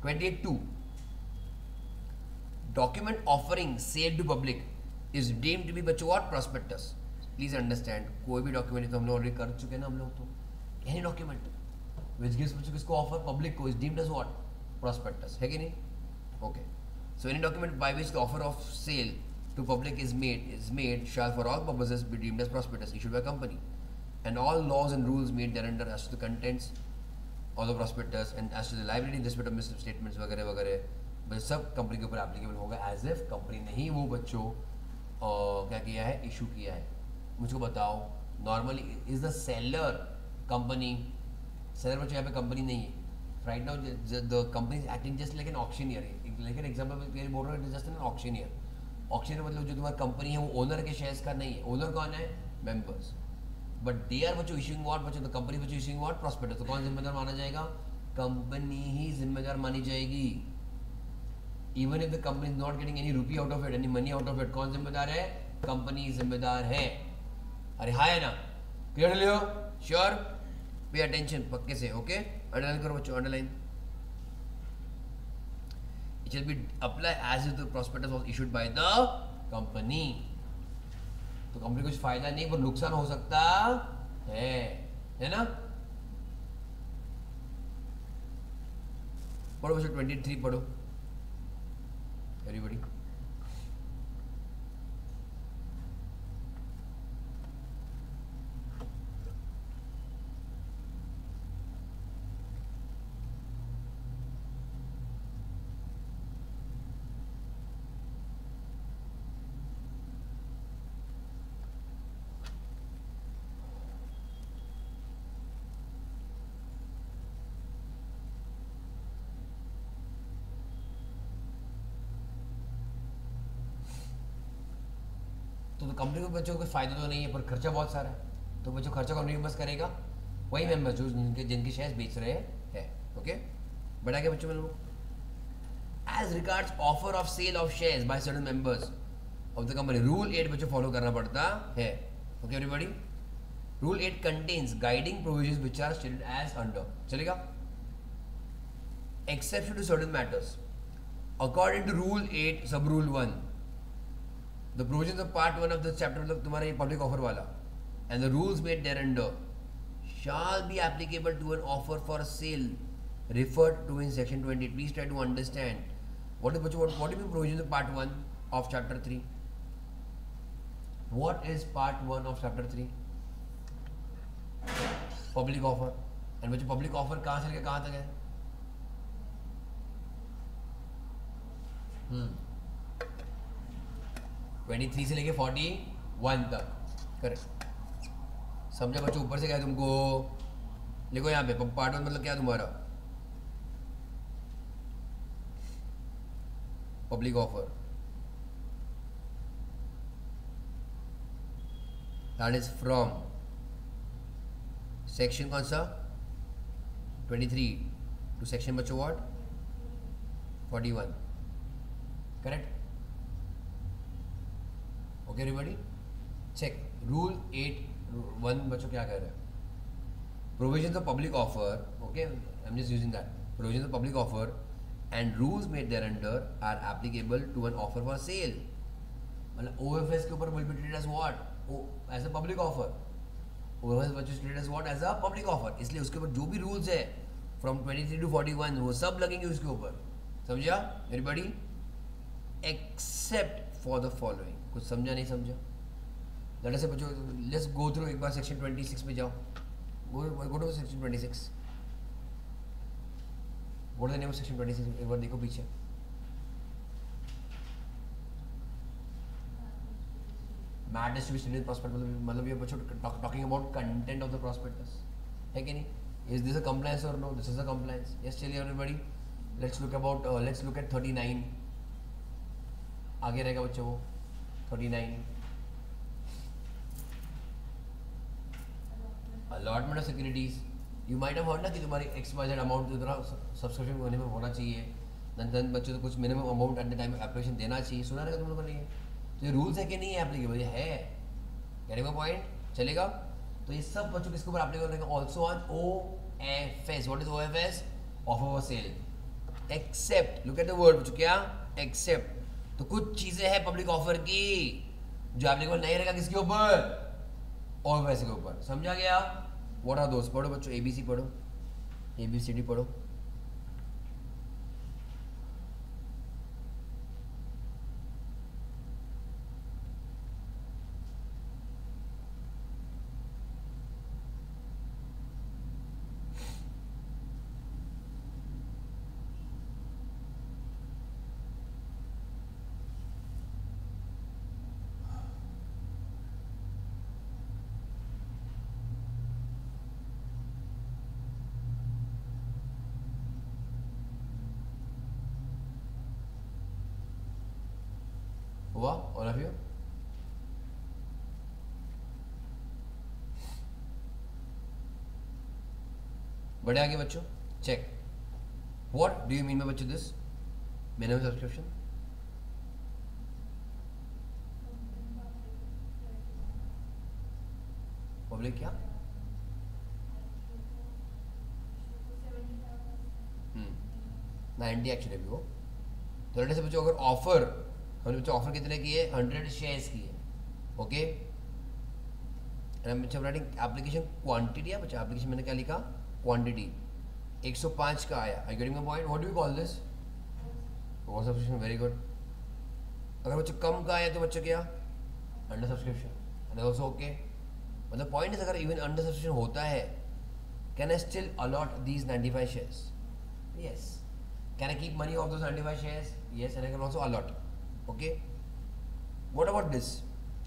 Speaker 1: 28(2) document offering sale to public is deemed to be बच्चों व्हाट? प्रॉस्पेक्टस. प्लीज अंडरस्टैंड, कोई भी डॉक्यूमेंट तो हम लोग ऑलरेडी कर चुके हैं ना हम लोग. तो एनी डॉक्यूमेंट व्हिच गिव्स बच्चों किसको ऑफर? पब्लिक को. Is deemed as what? Prospectus. है कि नहीं? Okay. So any document by which the offer of sale to public is made shall for all purposes be deemed as prospectus issued by company, and all laws and rules made thereunder as to the contents of the prospectus and as to the liability in respect of misstatements वगैरह वगैरह बस सब company के ऊपर applicable होगा as if company ने ही वो बच्चों क्या किया है? इशू किया है. मुझको बताओ, normally is the seller company? Seller बच्चों यहाँ पे कंपनी नहीं है. Right now the company is acting just like an auctioneer. Like an example बोल रहा हूँ, जस्ट एन ऑक्शनियर. ऑक्शन मतलब जो तुम्हारी कंपनी है वो ओनर के शेयर्स का नहीं है. ओनर कौन है? मेंबर्स. बट दे आर बच्चों इशूइंग व्हाट? बच्चों तो कंपनी बच्चों इशूइंग व्हाट? प्रॉस्पेक्टस. तो कौन जिम्मेदार माना जाएगा? कंपनी ही जिम्मेदार मानी जाएगी. Even if the company is not getting any rupee out of it, any money out of it, कौन जिम्मेदार है? कंपनी जिम्मेदार है. अरे हाँ है ना? क्लियर लियो? श्योर? पे अटेंशन पक्के से. ओके अंडरलाइन करो बच्चों, underline. It shall be applied as if the prospectus was issued by the company. तो कंपनी को कुछ फायदा नहीं पर नुकसान हो सकता है ना? पढ़ो बच्चों 23 पढ़ो एवरीबॉडी. तो कंपनी को बच्चों को कोई फायदा तो नहीं है, पर खर्चा बहुत सारा है, तो बच्चों खर्चा कंपनी बस करेगा वही मेंबर जो जिनके शेयर्स बेच रहे हैं। ओके, बढ़ा के बच्चों में लोग as regards offer of sale of shares by certain members of the company, rule 8 बच्चों फॉलो करना पड़ता है। Okay everybody, rule 8 contains guiding provisions which are stated as under, चलेगा। Exception to certain matters according to rule 8 sub rule 1 the provisions of part 1 of the chapter, मतलब तुम्हारा ये public offer वाला, and the rules made there under shall be applicable to an offer for sale referred to in section 20. Please try to understand what is provisions of part 1 of chapter 3. What is part 1 of chapter 3? Public offer. And बच्चों public offer कहाँ से लेकर कहाँ तक है? 23 से लेके 41 तक, करेक्ट। समझा बच्चों? ऊपर से क्या है तुमको, लिखो यहाँ पे पार्ट 1 मतलब क्या तुम्हारा, public offer, that is from section कौन सा 23 टू सेक्शन बच्चों what 41, correct. Okay everybody, check rule 8(1) बच्चों क्या कह रहे हैं, provisions of public offer, okay I am just using that, provisions of public offer and rules made there under are applicable to an offer for sale, मतलब OFS के ऊपर will be treated as what, as a public offer. OFS बच्चों treated as what, as a public offer, इसलिए उसके ऊपर जो भी rules है फ्रॉम 23 टू 41 वो सब लगेंगे उसके ऊपर, समझा everybody, except for the following. कुछ समझा नहीं समझा? दैट इज बच्चों लेट्स गो थ्रू, एक बार सेक्शन 26 में जाओ, go to section 26, what is the name of section 26, एक बार देखो पीछे। Matters to be stated prospect, मतलब ये बच्चों talking about content of the prospectus, है कि नहीं? इज दिस अ कंप्लायंस और no? This is a compliance, yes. चलिए एवरीबॉडी, लेट्स लुक एट 39, आगे रहेगा बच्चों वो 39, allotment of securities. You might have heard ना कि तुम्हारी XYZ अमाउंट जो सब्सक्रिप्शन होने में होना चाहिए, देन बच्चों तो कुछ minimum amount at the time application देना चाहिए, सुना रहेगा तुम लोगों ने? तो ये रूल्स है कि नहीं है एप्लीकेबल? ये है, कहने का पॉइंट चलेगा। तो ये सब बच्चों किसके ऊपर एप्लीकेबल रहेगा? Also on OFS। What is OFS? Offer for sale, except, look at the word बच्चों, क्या एक्सेप्ट, तो कुछ चीजें हैं पब्लिक ऑफर की जो एप्लीकेबल नहीं रहेगा किसके ऊपर? OFS के ऊपर, समझा गया? व्हाट आर दोस्त? पढ़ो बच्चों, ABC पढ़ो, ABCD पढ़ो। हुआ ऑल ऑफ यू? बढ़े आगे बच्चों, check what do you mean by बच्चों दिस मिनिमम सब्सक्रिप्शन? पब्लिक क्या? 90 एक्चुअली भी वो, तो से बच्चों अगर ऑफर, हमने बच्चों ऑफर कितने किए? 100 शेयर्स किए, ओके। बच्चों राइटिंग एप्लीकेशन क्वांटिटी है बच्चों, एप्लीकेशन मैंने क्या लिखा? क्वांटिटी 105 का आया। I getting my point? What do you call this? Over subscription, very good. अगर बच्चों कम का आया तो बच्चों क्या? Under subscription, and also okay. मतलब पॉइंट इज अगर इवन अंडर सब्सक्रिप्शन होता है, can I still allot these 95 shares? Yes. Can I keep money of those 95 shares? Yes, and I can also allot, okay. What about this?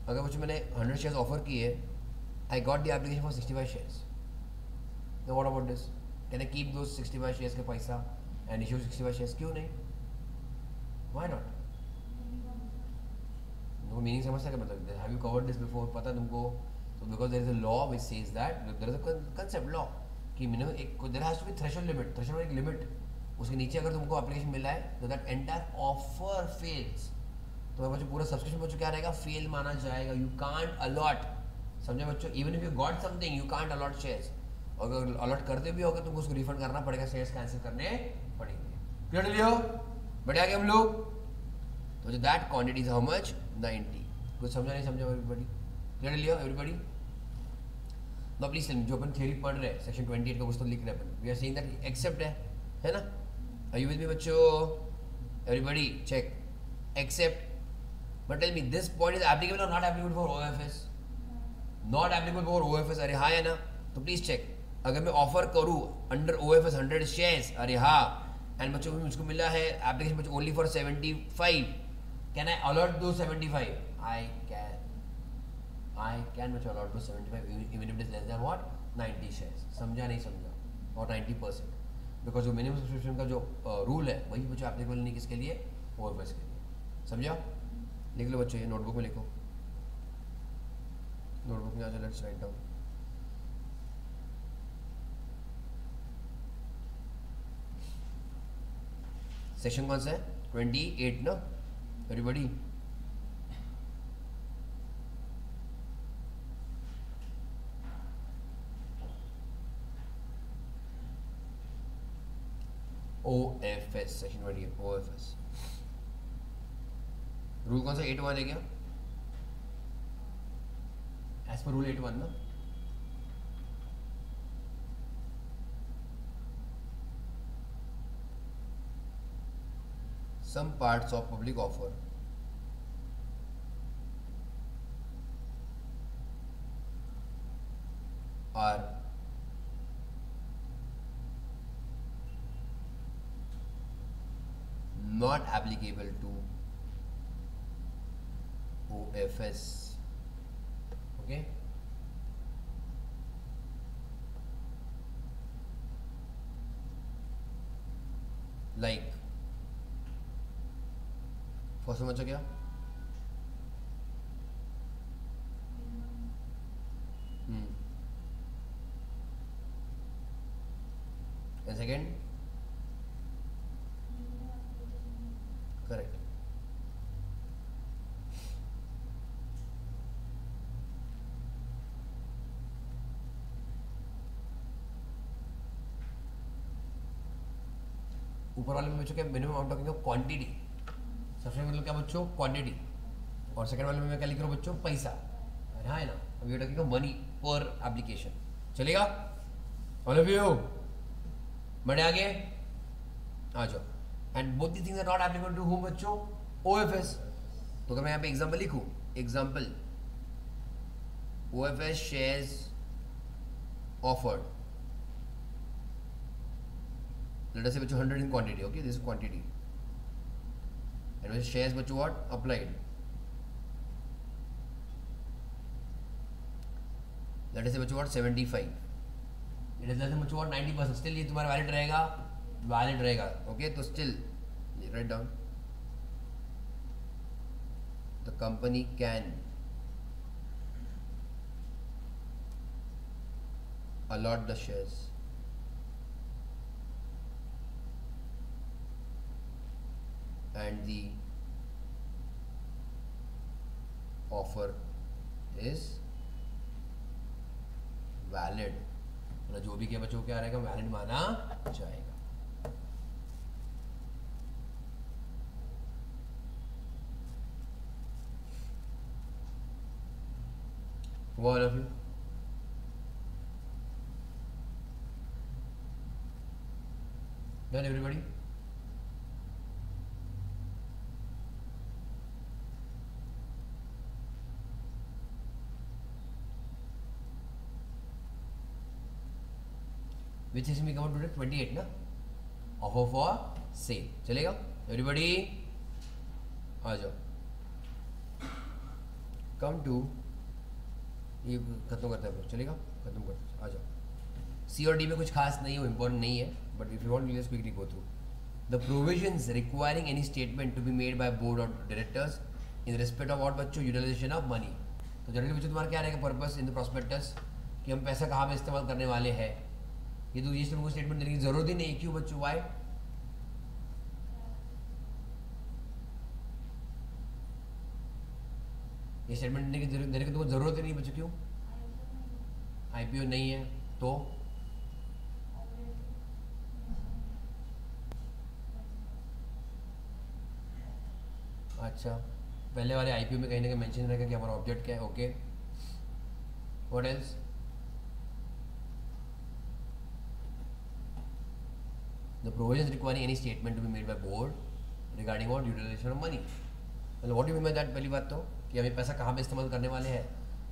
Speaker 1: अगर बच्चों मैंने 100 shares offer किए, I got the application for 65 shares, तो what about this? Can I keep those 65 shares का पैसा and issue 65 shares? क्यों नहीं? Why not? तुमको मीनिंग समझता है क्या मतलब have you covered this before, पता है तुमको? तो because there is a law which says that, there is a concept law कि मिनिमम एक there has to be threshold limit, threshold एक लिमिट, उसके नीचे अगर तुमको एप्लीकेशन मिला है तो दैट एंटायर ऑफर फेल्स, तो बच्चों पूरा सब्सक्रिप्शन बच्चों क्या रहेगा, फेल माना जाएगा। यू कांट अलॉट, समझे बच्चों? Even if you got something you can't allot shares, अगर अलॉट करते भी होगा तुमको उसको रिफंड करना पड़ेगा, शेयर्स कैंसिल करने पड़ेंगे। Clear Leo? बढ़िया गए हम लोग। तो that quantity is how much, 90। कुछ समझा नहीं समझा everybody? Clear Leo everybody? No please जो अपन थ्योरी पढ़ रहे हैं सेक्शन 28 का कुछ तो लिख रहे हैं अपन, we are saying that except है ना? आर यू विद मी बच्चों? Everybody check except. But tell me this point is applicable और not applicable for OFS? Not applicable for OFS, अरे हाँ है ना? तो प्लीज चेक, अगर मैं ऑफर करूँ अंडर ओएफएस 100 शेयर्स, अरे हाँ, एंड बच्चों मुझको मिला है एप्लीकेशन बच्चों only for 75, can I allot दो 75? आई कैन बच्चों अलॉट दो 75 even if it is less than what, 90 shares. समझा नहीं समझा? और 90%, बिकॉज जो मिनिमम सब्सक्रिप्शन का जो रूल है वही बच्चों एप्लीकेबल नहीं किसके लिए, ओएफएस के लिए। समझा? लिख लो बच्चों, ये नोटबुक में लिखो, नोटबुक में आ जाओ, लेट्स राइट डाउन। सेक्शन कौन सा है? 28 ना everybody? OFS, section 28 OFS. Rule कौन सा? 8.1 है क्या? एज पर रूल 8.1 ना? Some parts of public offer are not applicable to OFS. Okay? Like first समझो क्या? And second? करेक्ट। ऊपर वाले में बच्चों क्या minimum amount talking of quantity, सबसे मतलब क्या बच्चों, क्वांटिटी, और सेकंड वाले में मैं क्या लिख रहा हूँ बच्चों, पैसा। अरे हाँ है ना? अब ये टॉकिंग मनी पर एप्लीकेशन, चलेगा? ऑल ऑफ यू बढ़े आगे आ जाओ। And both the things are not applicable to home बच्चों, ओएफएस। तो अगर मैं यहाँ पे एग्जांपल लिखूँ, example OFS shares offered, let us say बच्चों 100 in quantity, okay this quantity, and when shares but what applied, that is what 75, it is less than what 90%, still ये तुम्हारा वैलिड रहेगा, okay? तो still write down, the company can allot the shares and the offer is valid, मतलब जो भी क्या बच्चों क्या रहेगा, वैलिड माना जाएगा। All of you done? Everybody? Which section we covered today? 28 ना? Offer for sale, चलेगा? Everybody आ जाओ। Come to, ये खत्म करते हैं, चलेगा? खत्म करते हैं, आ जाओ। C और D में कुछ खास नहीं है, इम्पोर्टेंट नहीं है, but if you want, we'll just quickly go through the provisions requiring any statement to be made by board of directors in respect of what बच्चों, यूटिलाइजेशन ऑफ मनी। तो जनरली बच्चों तुम्हारा क्या रहेगा पर्पस इन द प्रोस्पेक्टस कि हम पैसा कहाँ पे इस्तेमाल करने वाले हैं। ये तो ये तुमको स्टेटमेंट देने की जरूरत ही नहीं। क्यों बच्चों, वाई? ये स्टेटमेंट देने की तुमको जरूरत ही नहीं बच्चों। क्यों? आईपीओ नहीं है तो अच्छा, पहले वाले आईपीओ में कहीं ना कहीं मेंशन रहेगा कि हमारा ऑब्जेक्ट क्या है। Okay, what else? The provisions requiring any statement to be made by board regarding what utilisation of money. मतलब what do mean by that? पहली बात तो कि हमें पैसा कहाँ पे इस्तेमाल करने वाले हैं,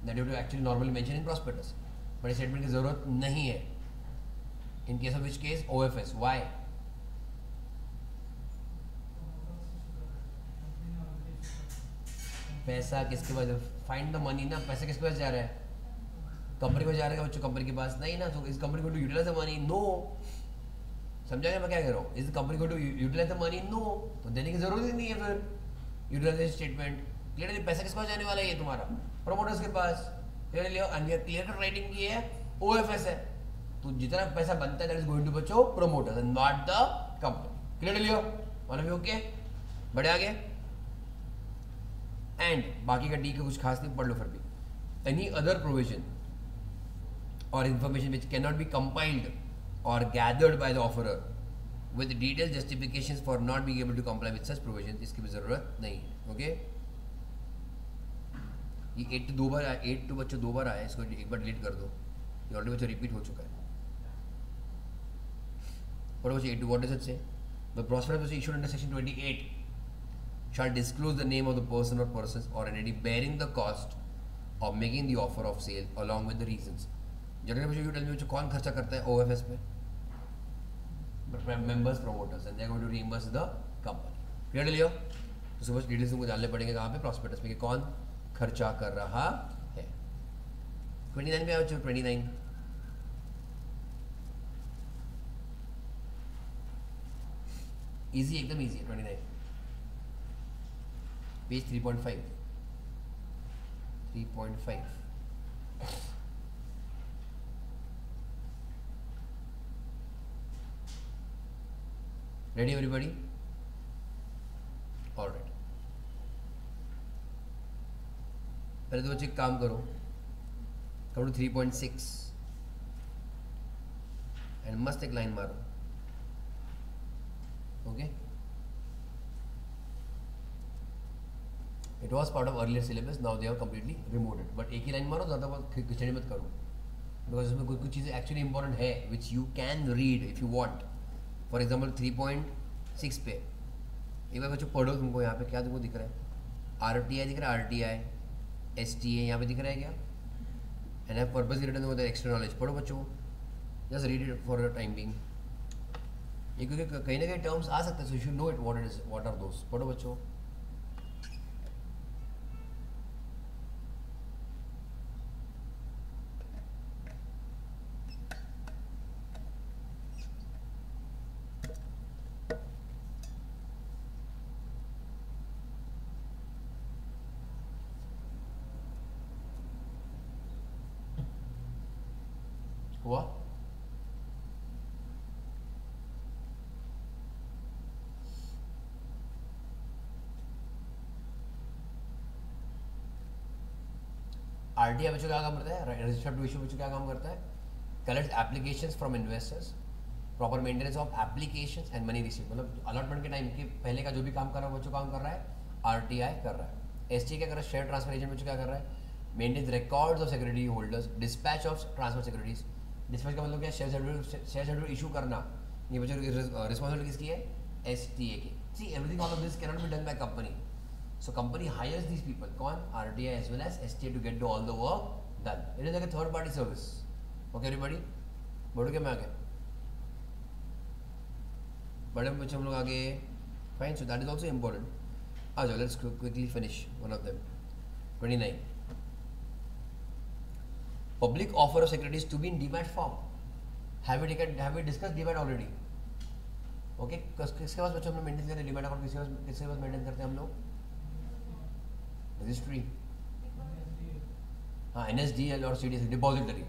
Speaker 1: that you to actually normally mention in prospectus, but statement की जरूरत नहीं है। In case of which case? OFS. Why? पैसा किसके पास? फाइंड द मनी ना, पैसा किसके पास जा रहा है? कंपनी को जा रहा है बच्चों, कंपनी के पास नहीं ना। तो इस कंपनी को to utilise the money? No. समझा मैं क्या कह रहा हूँ? इस कंपनी को to utilise the money? No. तो देने की जरूरत ही नहीं है फिर यूटिलाइजेशन स्टेटमेंट। क्लियरली पैसा किसके पास जाने वाला है? ये तुम्हारा प्रोमोटर्स के पास। क्लियरली क्लियर कट राइटिंग की है, ओएफएस है। तो जितना पैसा बनता है दैट इज गोइंग टू बच्चों promoters and not the company. Clearly Leo all of you? Okay, बढ़े आगे। एंड बाकी का डी का कुछ खास नहीं, पढ़ लो फिर भी। एनी अदर प्रोविजन और information which can not be compiled और gathered by the offerer with detail justifications for not being able to comply with such provision, इसकी भी जरूरत नहीं है। ओके, ये 8 तो 2 बार आया, 8 तो बच्चों 2 बार आया, इसको एक बार डिलीट कर दो, ये ऑलरेडी बच्चों रिपीट हो चुका है। पढ़ो बच्चों 8 व्हाट डज इट से? The prospectus issued under section 28 shall disclose the name of the person or persons or entity bearing the cost of making the offer of sale along with the reasons. Generally बच्चों you tell me बच्चों कौन खर्चा करता है OFS पे? Members, promoters, and they are going to reimburse the company. Clear लियो? तो सुबह डिटेल्स तुमको जानने पड़ेंगे कहाँ पे? प्रॉस्पेक्टस में कि कौन खर्चा कर रहा है। 29 पे आओ बच्चों, 29 इजी, एकदम इजी है। 29 पेज 3.5 रेडी एवरीबॉडी? ऑलराइट, पहले तो बच्चे एक काम करो, कम टू 3.6 एंड मस्त एक लाइन मारो। Okay, it was part of earlier syllabus, now they have completely removed it. But एक ही लाइन मारो, ज़्यादा बहुत खिचड़ी मत करो, बिकॉज उसमें कुछ कुछ चीज़ें एक्चुअली इंपॉर्टेंट है विच you can read if you want. For example 3.6 पे एक बार बच्चों पढ़ो, तुमको यहाँ पे क्या तुमको दिख रहा है? आरटीआई दिख रहा है, आरटीआई एसटीए यहाँ पे दिख रहा है क्या? And have purpose written with extra knowledge. पढ़ो बच्चों, just read it for your time being. ये क्योंकि कहीं ना कहीं टर्म्स आ सकते हैं, so you should know it what it is, what are those. पढ़ो बच्चों। हुआ? आरटीआई बच्चों क्या काम करता है? रजिस्टर्ड टू इशू बच्चों क्या काम करता है? Collect applications from investors, proper maintenance of applications and money receive. मतलब अलॉटमेंट के टाइम के पहले का जो भी काम कर रहा है बच्चों काम कर रहा है, आरटीआई कर रहा है। एसटी क्या कर रहा है? शेयर ट्रांसफर एजेंट बच्चों क्या कर रहा है? Maintenance records of security holders, dispatch of transfer securities. Dispatch का मतलब क्या? शेयर सर्टिफिकेट इशू करना। ये बच्चों रिस्पॉन्सिबिलिटी किसकी है? एसटीए की। See everything all of this can not be done by company, so company hires these people, कौन? RTI as well as STA to get all the work done. It is like a third party service. Okay everybody? बढ़ो क्या मैं आगे? बड़े बच्चे हम लोग आगे। Fine, so that is also important. आ जाओ, let's quickly finish one of them. 29. Public offer of securities to be in demat form. Have we discussed demat already? Okay, किसके पास बच्चों हम लोग मेंटेन करते हैं demat अकाउंट? किसके पास मेंटेन करते हैं हम लोग? रजिस्ट्री, हाँ NSDL और CDS डिपॉजिटरी.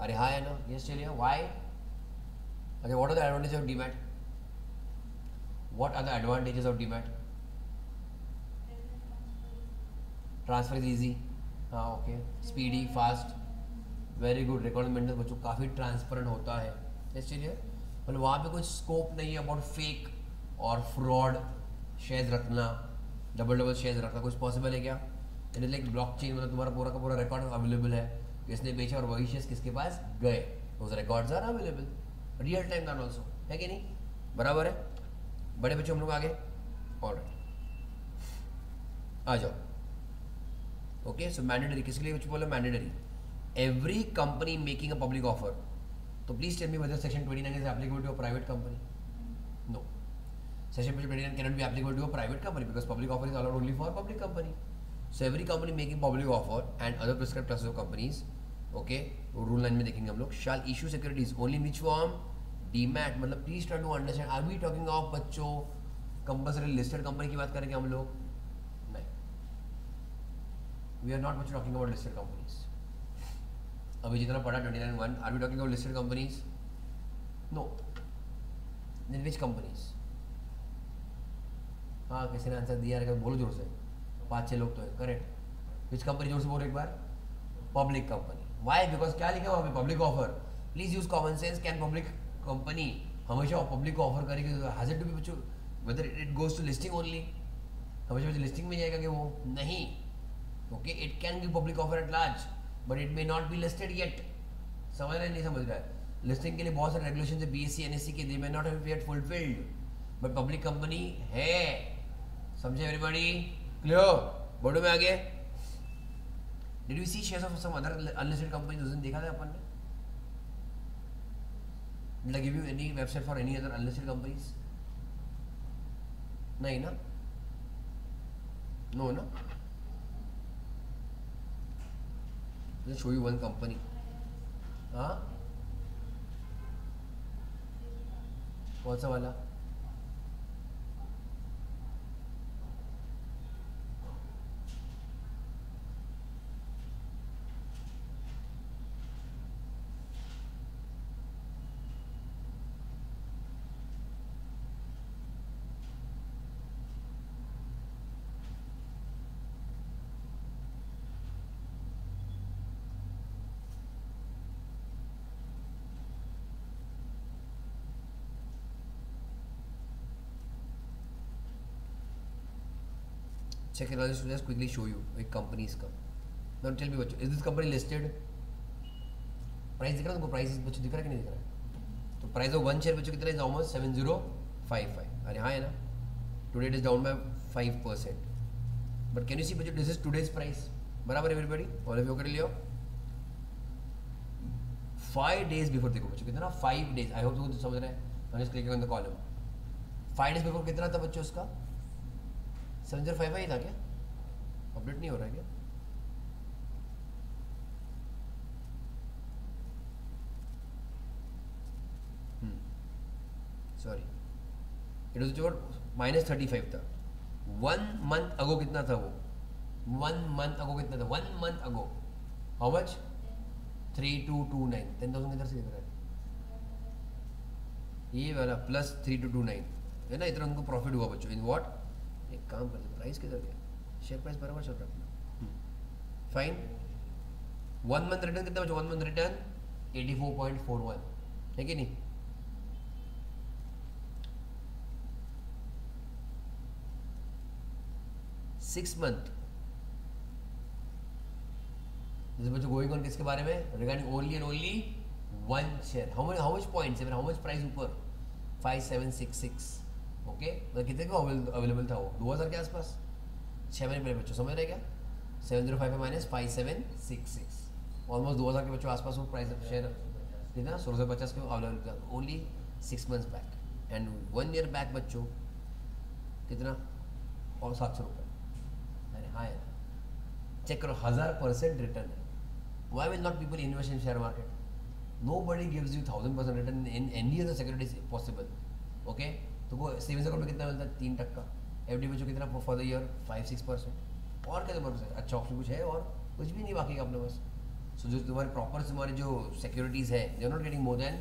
Speaker 1: अरे हाँ है ना, यस चलिए. Y? Okay, what are the advantages of DMAT? What are the advantages of DMAT? Transfer is easy. हाँ okay. Speedy, fast, very good. Record maintain बच्चों काफ़ी ट्रांसपेरेंट होता है. यस चलिए. मतलब वहाँ पे कुछ स्कोप नहीं है अबाउट फेक और फ्रॉड शेयर्स रखना, डबल शेयर्स रखना. कुछ पॉसिबल है क्या? It is like blockchain. मतलब तुम्हारा पूरा का पूरा रिकॉर्ड अवेलेबल है, किसने बेचा और वही शेयर्स किसके पास गए. Those records are available real time that also, है कि नहीं? बराबर है. बड़े बच्चों हम लोग आगे. ऑलराइट, आ जाओ. ओके, सो मैंडेटरी किसके लिए कुछ बोला? Mandatory. Every company making a public offer. तो please tell me whether section 29 is applicable to a private company. No, section 29 can not be applicable to a private company because public offer is allowed only for public company. So every company making public offer and other prescribed classes of companies, okay, rule line में देखेंगे हम लोग, shall issue securities only in which form? Demat. मतलब please try to understand, are we talking of बच्चों compulsory listed company की बात करेंगे हम लोग? नहीं, we are not much talking about listed companies. अभी जितना पढ़ा 29(1), are we talking about listed companies? No. In which companies? हाँ, किसी ने आंसर दिया है, बोलो जोर से. 5-6 लोग तो है. करेक्ट. Which company? जोर से बोलो एक बार. Public company. वाई? बिकॉज क्या लिखा है वहाँ पे? Public offer. Please use common sense. Can public company हमेशा पब्लिक ऑफर करेगी? हैज इट टू बी बच्चों whether it goes to listing only? हमेशा लिस्टिंग में जाएगा कि वो? नहीं. Okay, it can give public offer at large but it may not be listed yet. समझ रहे? नहीं समझ रहा है? लिस्टिंग के लिए बहुत सारे रेगुलेशन है BSE NSE के, they may not have yet fulfilled but public company है. समझे एवरीबॉडी? क्लियर? बोर्ड में आगे. Did we see shares of some other unlisted companies? उस दिन देखा था अपन ने. Did I give you any website for any other unlisted companies? नहीं ना? No ना? Let me show you one company. हाँ? कौन सा वाला? Check it. I'll just quickly show you एक companies का. Now tell me बच्चों, is this company listed? Price दिख रहा है तुमको? प्राइस बच्चों दिख रहा है कि नहीं दिख रहा है? तो प्राइस ऑफ 1 शेयर बच्चों कितना है? ऑलमोस्ट 7055. अरे हाँ है ना? Today it is down by 5%. But can you see बच्चों, दिस इज टुडेज प्राइस. बराबर है एवरीबॉडी? ऑल ऑफ यू कर लियो. 5 days बिफोर देखो बच्चों कितना? 5 days. आई होप तुम समझ रहे हैं. I'm just clicking on the column. 5 days before कितना था बच्चों उसका? 7055 ही था क्या? अपडेट नहीं हो रहा है क्या? सॉरी, इट वाज -35 था. 1 month अगो कितना था वो? 1 month अगो कितना था? 1 month अगो हाउ मच? 3229. 10,000 किधर से दिख रहा है? ये वाला प्लस 3229 है ना. इतना उनको प्रॉफिट हुआ बच्चों. In what? एक काम करते, प्राइस किधर गया? शेयर प्राइस बराबर चल रहा है. फाइन. 1 month रिटर्न कितना बच्चों? 1 month रिटर्न 84.41 है कि नहीं? सिक्स मंथ बच्चों गोइंग ऑन किसके बारे में? Regarding only and only 1 share. How much points? How much price ऊपर? 5766. ओके, मतलब कितने को अवेलेबल था वो? 2000 के आसपास. 6 महीने पहले बच्चों. समझ रहे क्या? 7055 माइनस 5766, ऑलमोस्ट 2000 के बच्चों आसपास वो प्राइस शेयर कितना? 1650 के अवेलेबल था only 6 months back. And 1 year back बच्चों कितना? और 700 रुपये. अरे हाँ यार, चेक करो, 1000% रिटर्न है. Why will not people invest in share market? Nobody gives you 1000% return in any other securities possible. Okay, तो वो सेविंग्स अकाउंट में कितना मिलता है? 3%. एफडी बच्चों कितना फॉर द ईयर? 5-6%. और क्या तुम्हारे पास अच्छा ऑप्शन कुछ है? और कुछ भी नहीं बाकी का अपने पास। सो जो तुम्हारे प्रॉपर तुम्हारे जो सिक्योरिटीज़ है they are not getting more than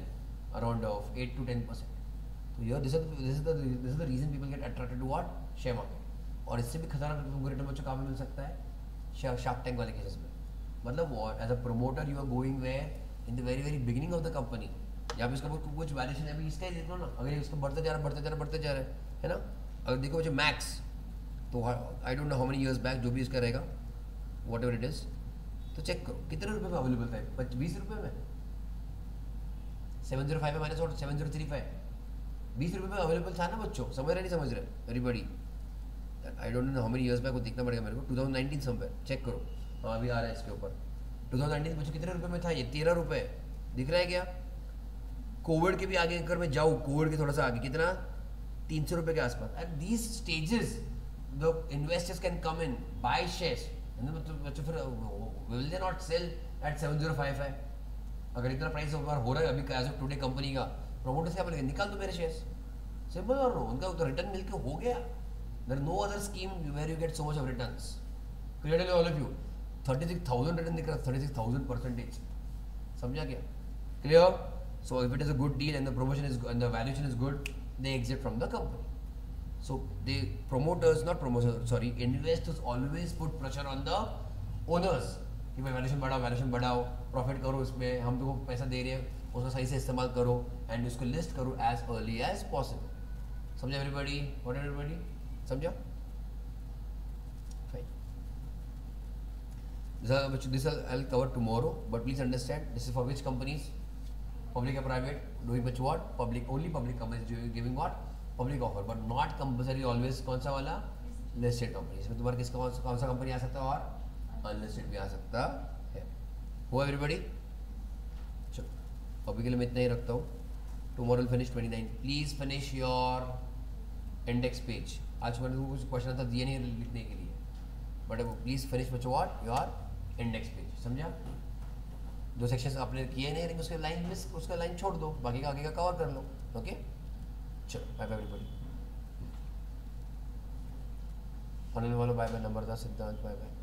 Speaker 1: around of 8 to 10%। तो ये this is the reason people get attracted to what share market. और इससे भी खतरनाक तुमको रिटर्न बच्चों कहाँ पे मिल सकता है? शार्क टैंक वाले केसेस में। मतलब as a promoter you are going where in the very very beginning of the company, या फिर इसका कुछ वैल्यूएशन है, अभी इसका ही देख लो ना, अगर इसका बढ़ते जा रहा है ना। अगर देखो मुझे मैक्स तो I don't know how many years back जो भी इसका रहेगा वॉट एवर इट इज़, तो चेक करो कितने रुपए में अवेलेबल था? 20 रुपये में 705 है माइनस और 7035 20 रुपये में अवेलेबल था ना बच्चों। समझ रहे नहीं समझ रहे everybody? I don't know how many years back, वो देखना पड़ेगा मेरे को। 2019 समवेयर चेक करो। हाँ अभी आ रहा है इसके ऊपर 2019 बच्चों कितने रुपये में था ये? 13 रुपये। दिख रहा है क्या? कोविड के भी आगे अगर मैं जाऊँ, कोविड के थोड़ा सा आगे कितना, 300 रुपये के आसपास। At these stages the investors can come in buy shares, बच्चों फिर will they not sell at 7055? अगर इतना प्राइस हो रहा है अभी एज ऑफ टुडे कंपनी का, प्रोमोटर्स क्या बोलेंगे? निकाल दो मेरे शेयर्स। सिंपल और नो, उनका तो रिटर्न मिलके हो गया। There no other scheme where you get so much of returns. Clear all of you? 36,000 return दिख रहा है, 36,000%। समझा क्या? Clear? So if it is a good deal and the promotion is and the valuation is good, they exit from the company. So the investors always put pressure on the owners कि भाई valuation बढ़ाओ, profit करो, इसमें हम तुमको पैसा दे रहे हैं उसका सही से इस्तेमाल करो एंड उसको लिस्ट करो एज अर्ली एज पॉसिबल। समझा एवरीबॉडी? व्हाट एवरीबॉडी समझा? Fine. This I'll cover tomorrow, but please understand this is for which companies? Public or private? Doing much what? Public, only public companies giving what? Public offer, but not compulsory always। कौन सा वाला? Listed company। इसमें तुम्हारा किसका कौन सा company आ सकता है और अनलिस्टेड भी आ सकता है। हो एवरीबॉडी? चलो अभी के लिए मैं इतना ही रखता हूँ। Tomorrow will finish 29। Please finish your index page. आज मैंने तुमको कुछ क्वेश्चन था दिए नहीं लिखने के लिए, but please finish which what your index page. समझा? जो सेक्शंस आपने किए नहीं उसके लाइन मिस, उसका लाइन छोड़ दो, बाकी का आगे का कवर कर लो। ओके चलो बाय बाय एवरीबॉडी। फाइनल वाला बाय बाय, नंबर था सिद्धांत, बाय बाय।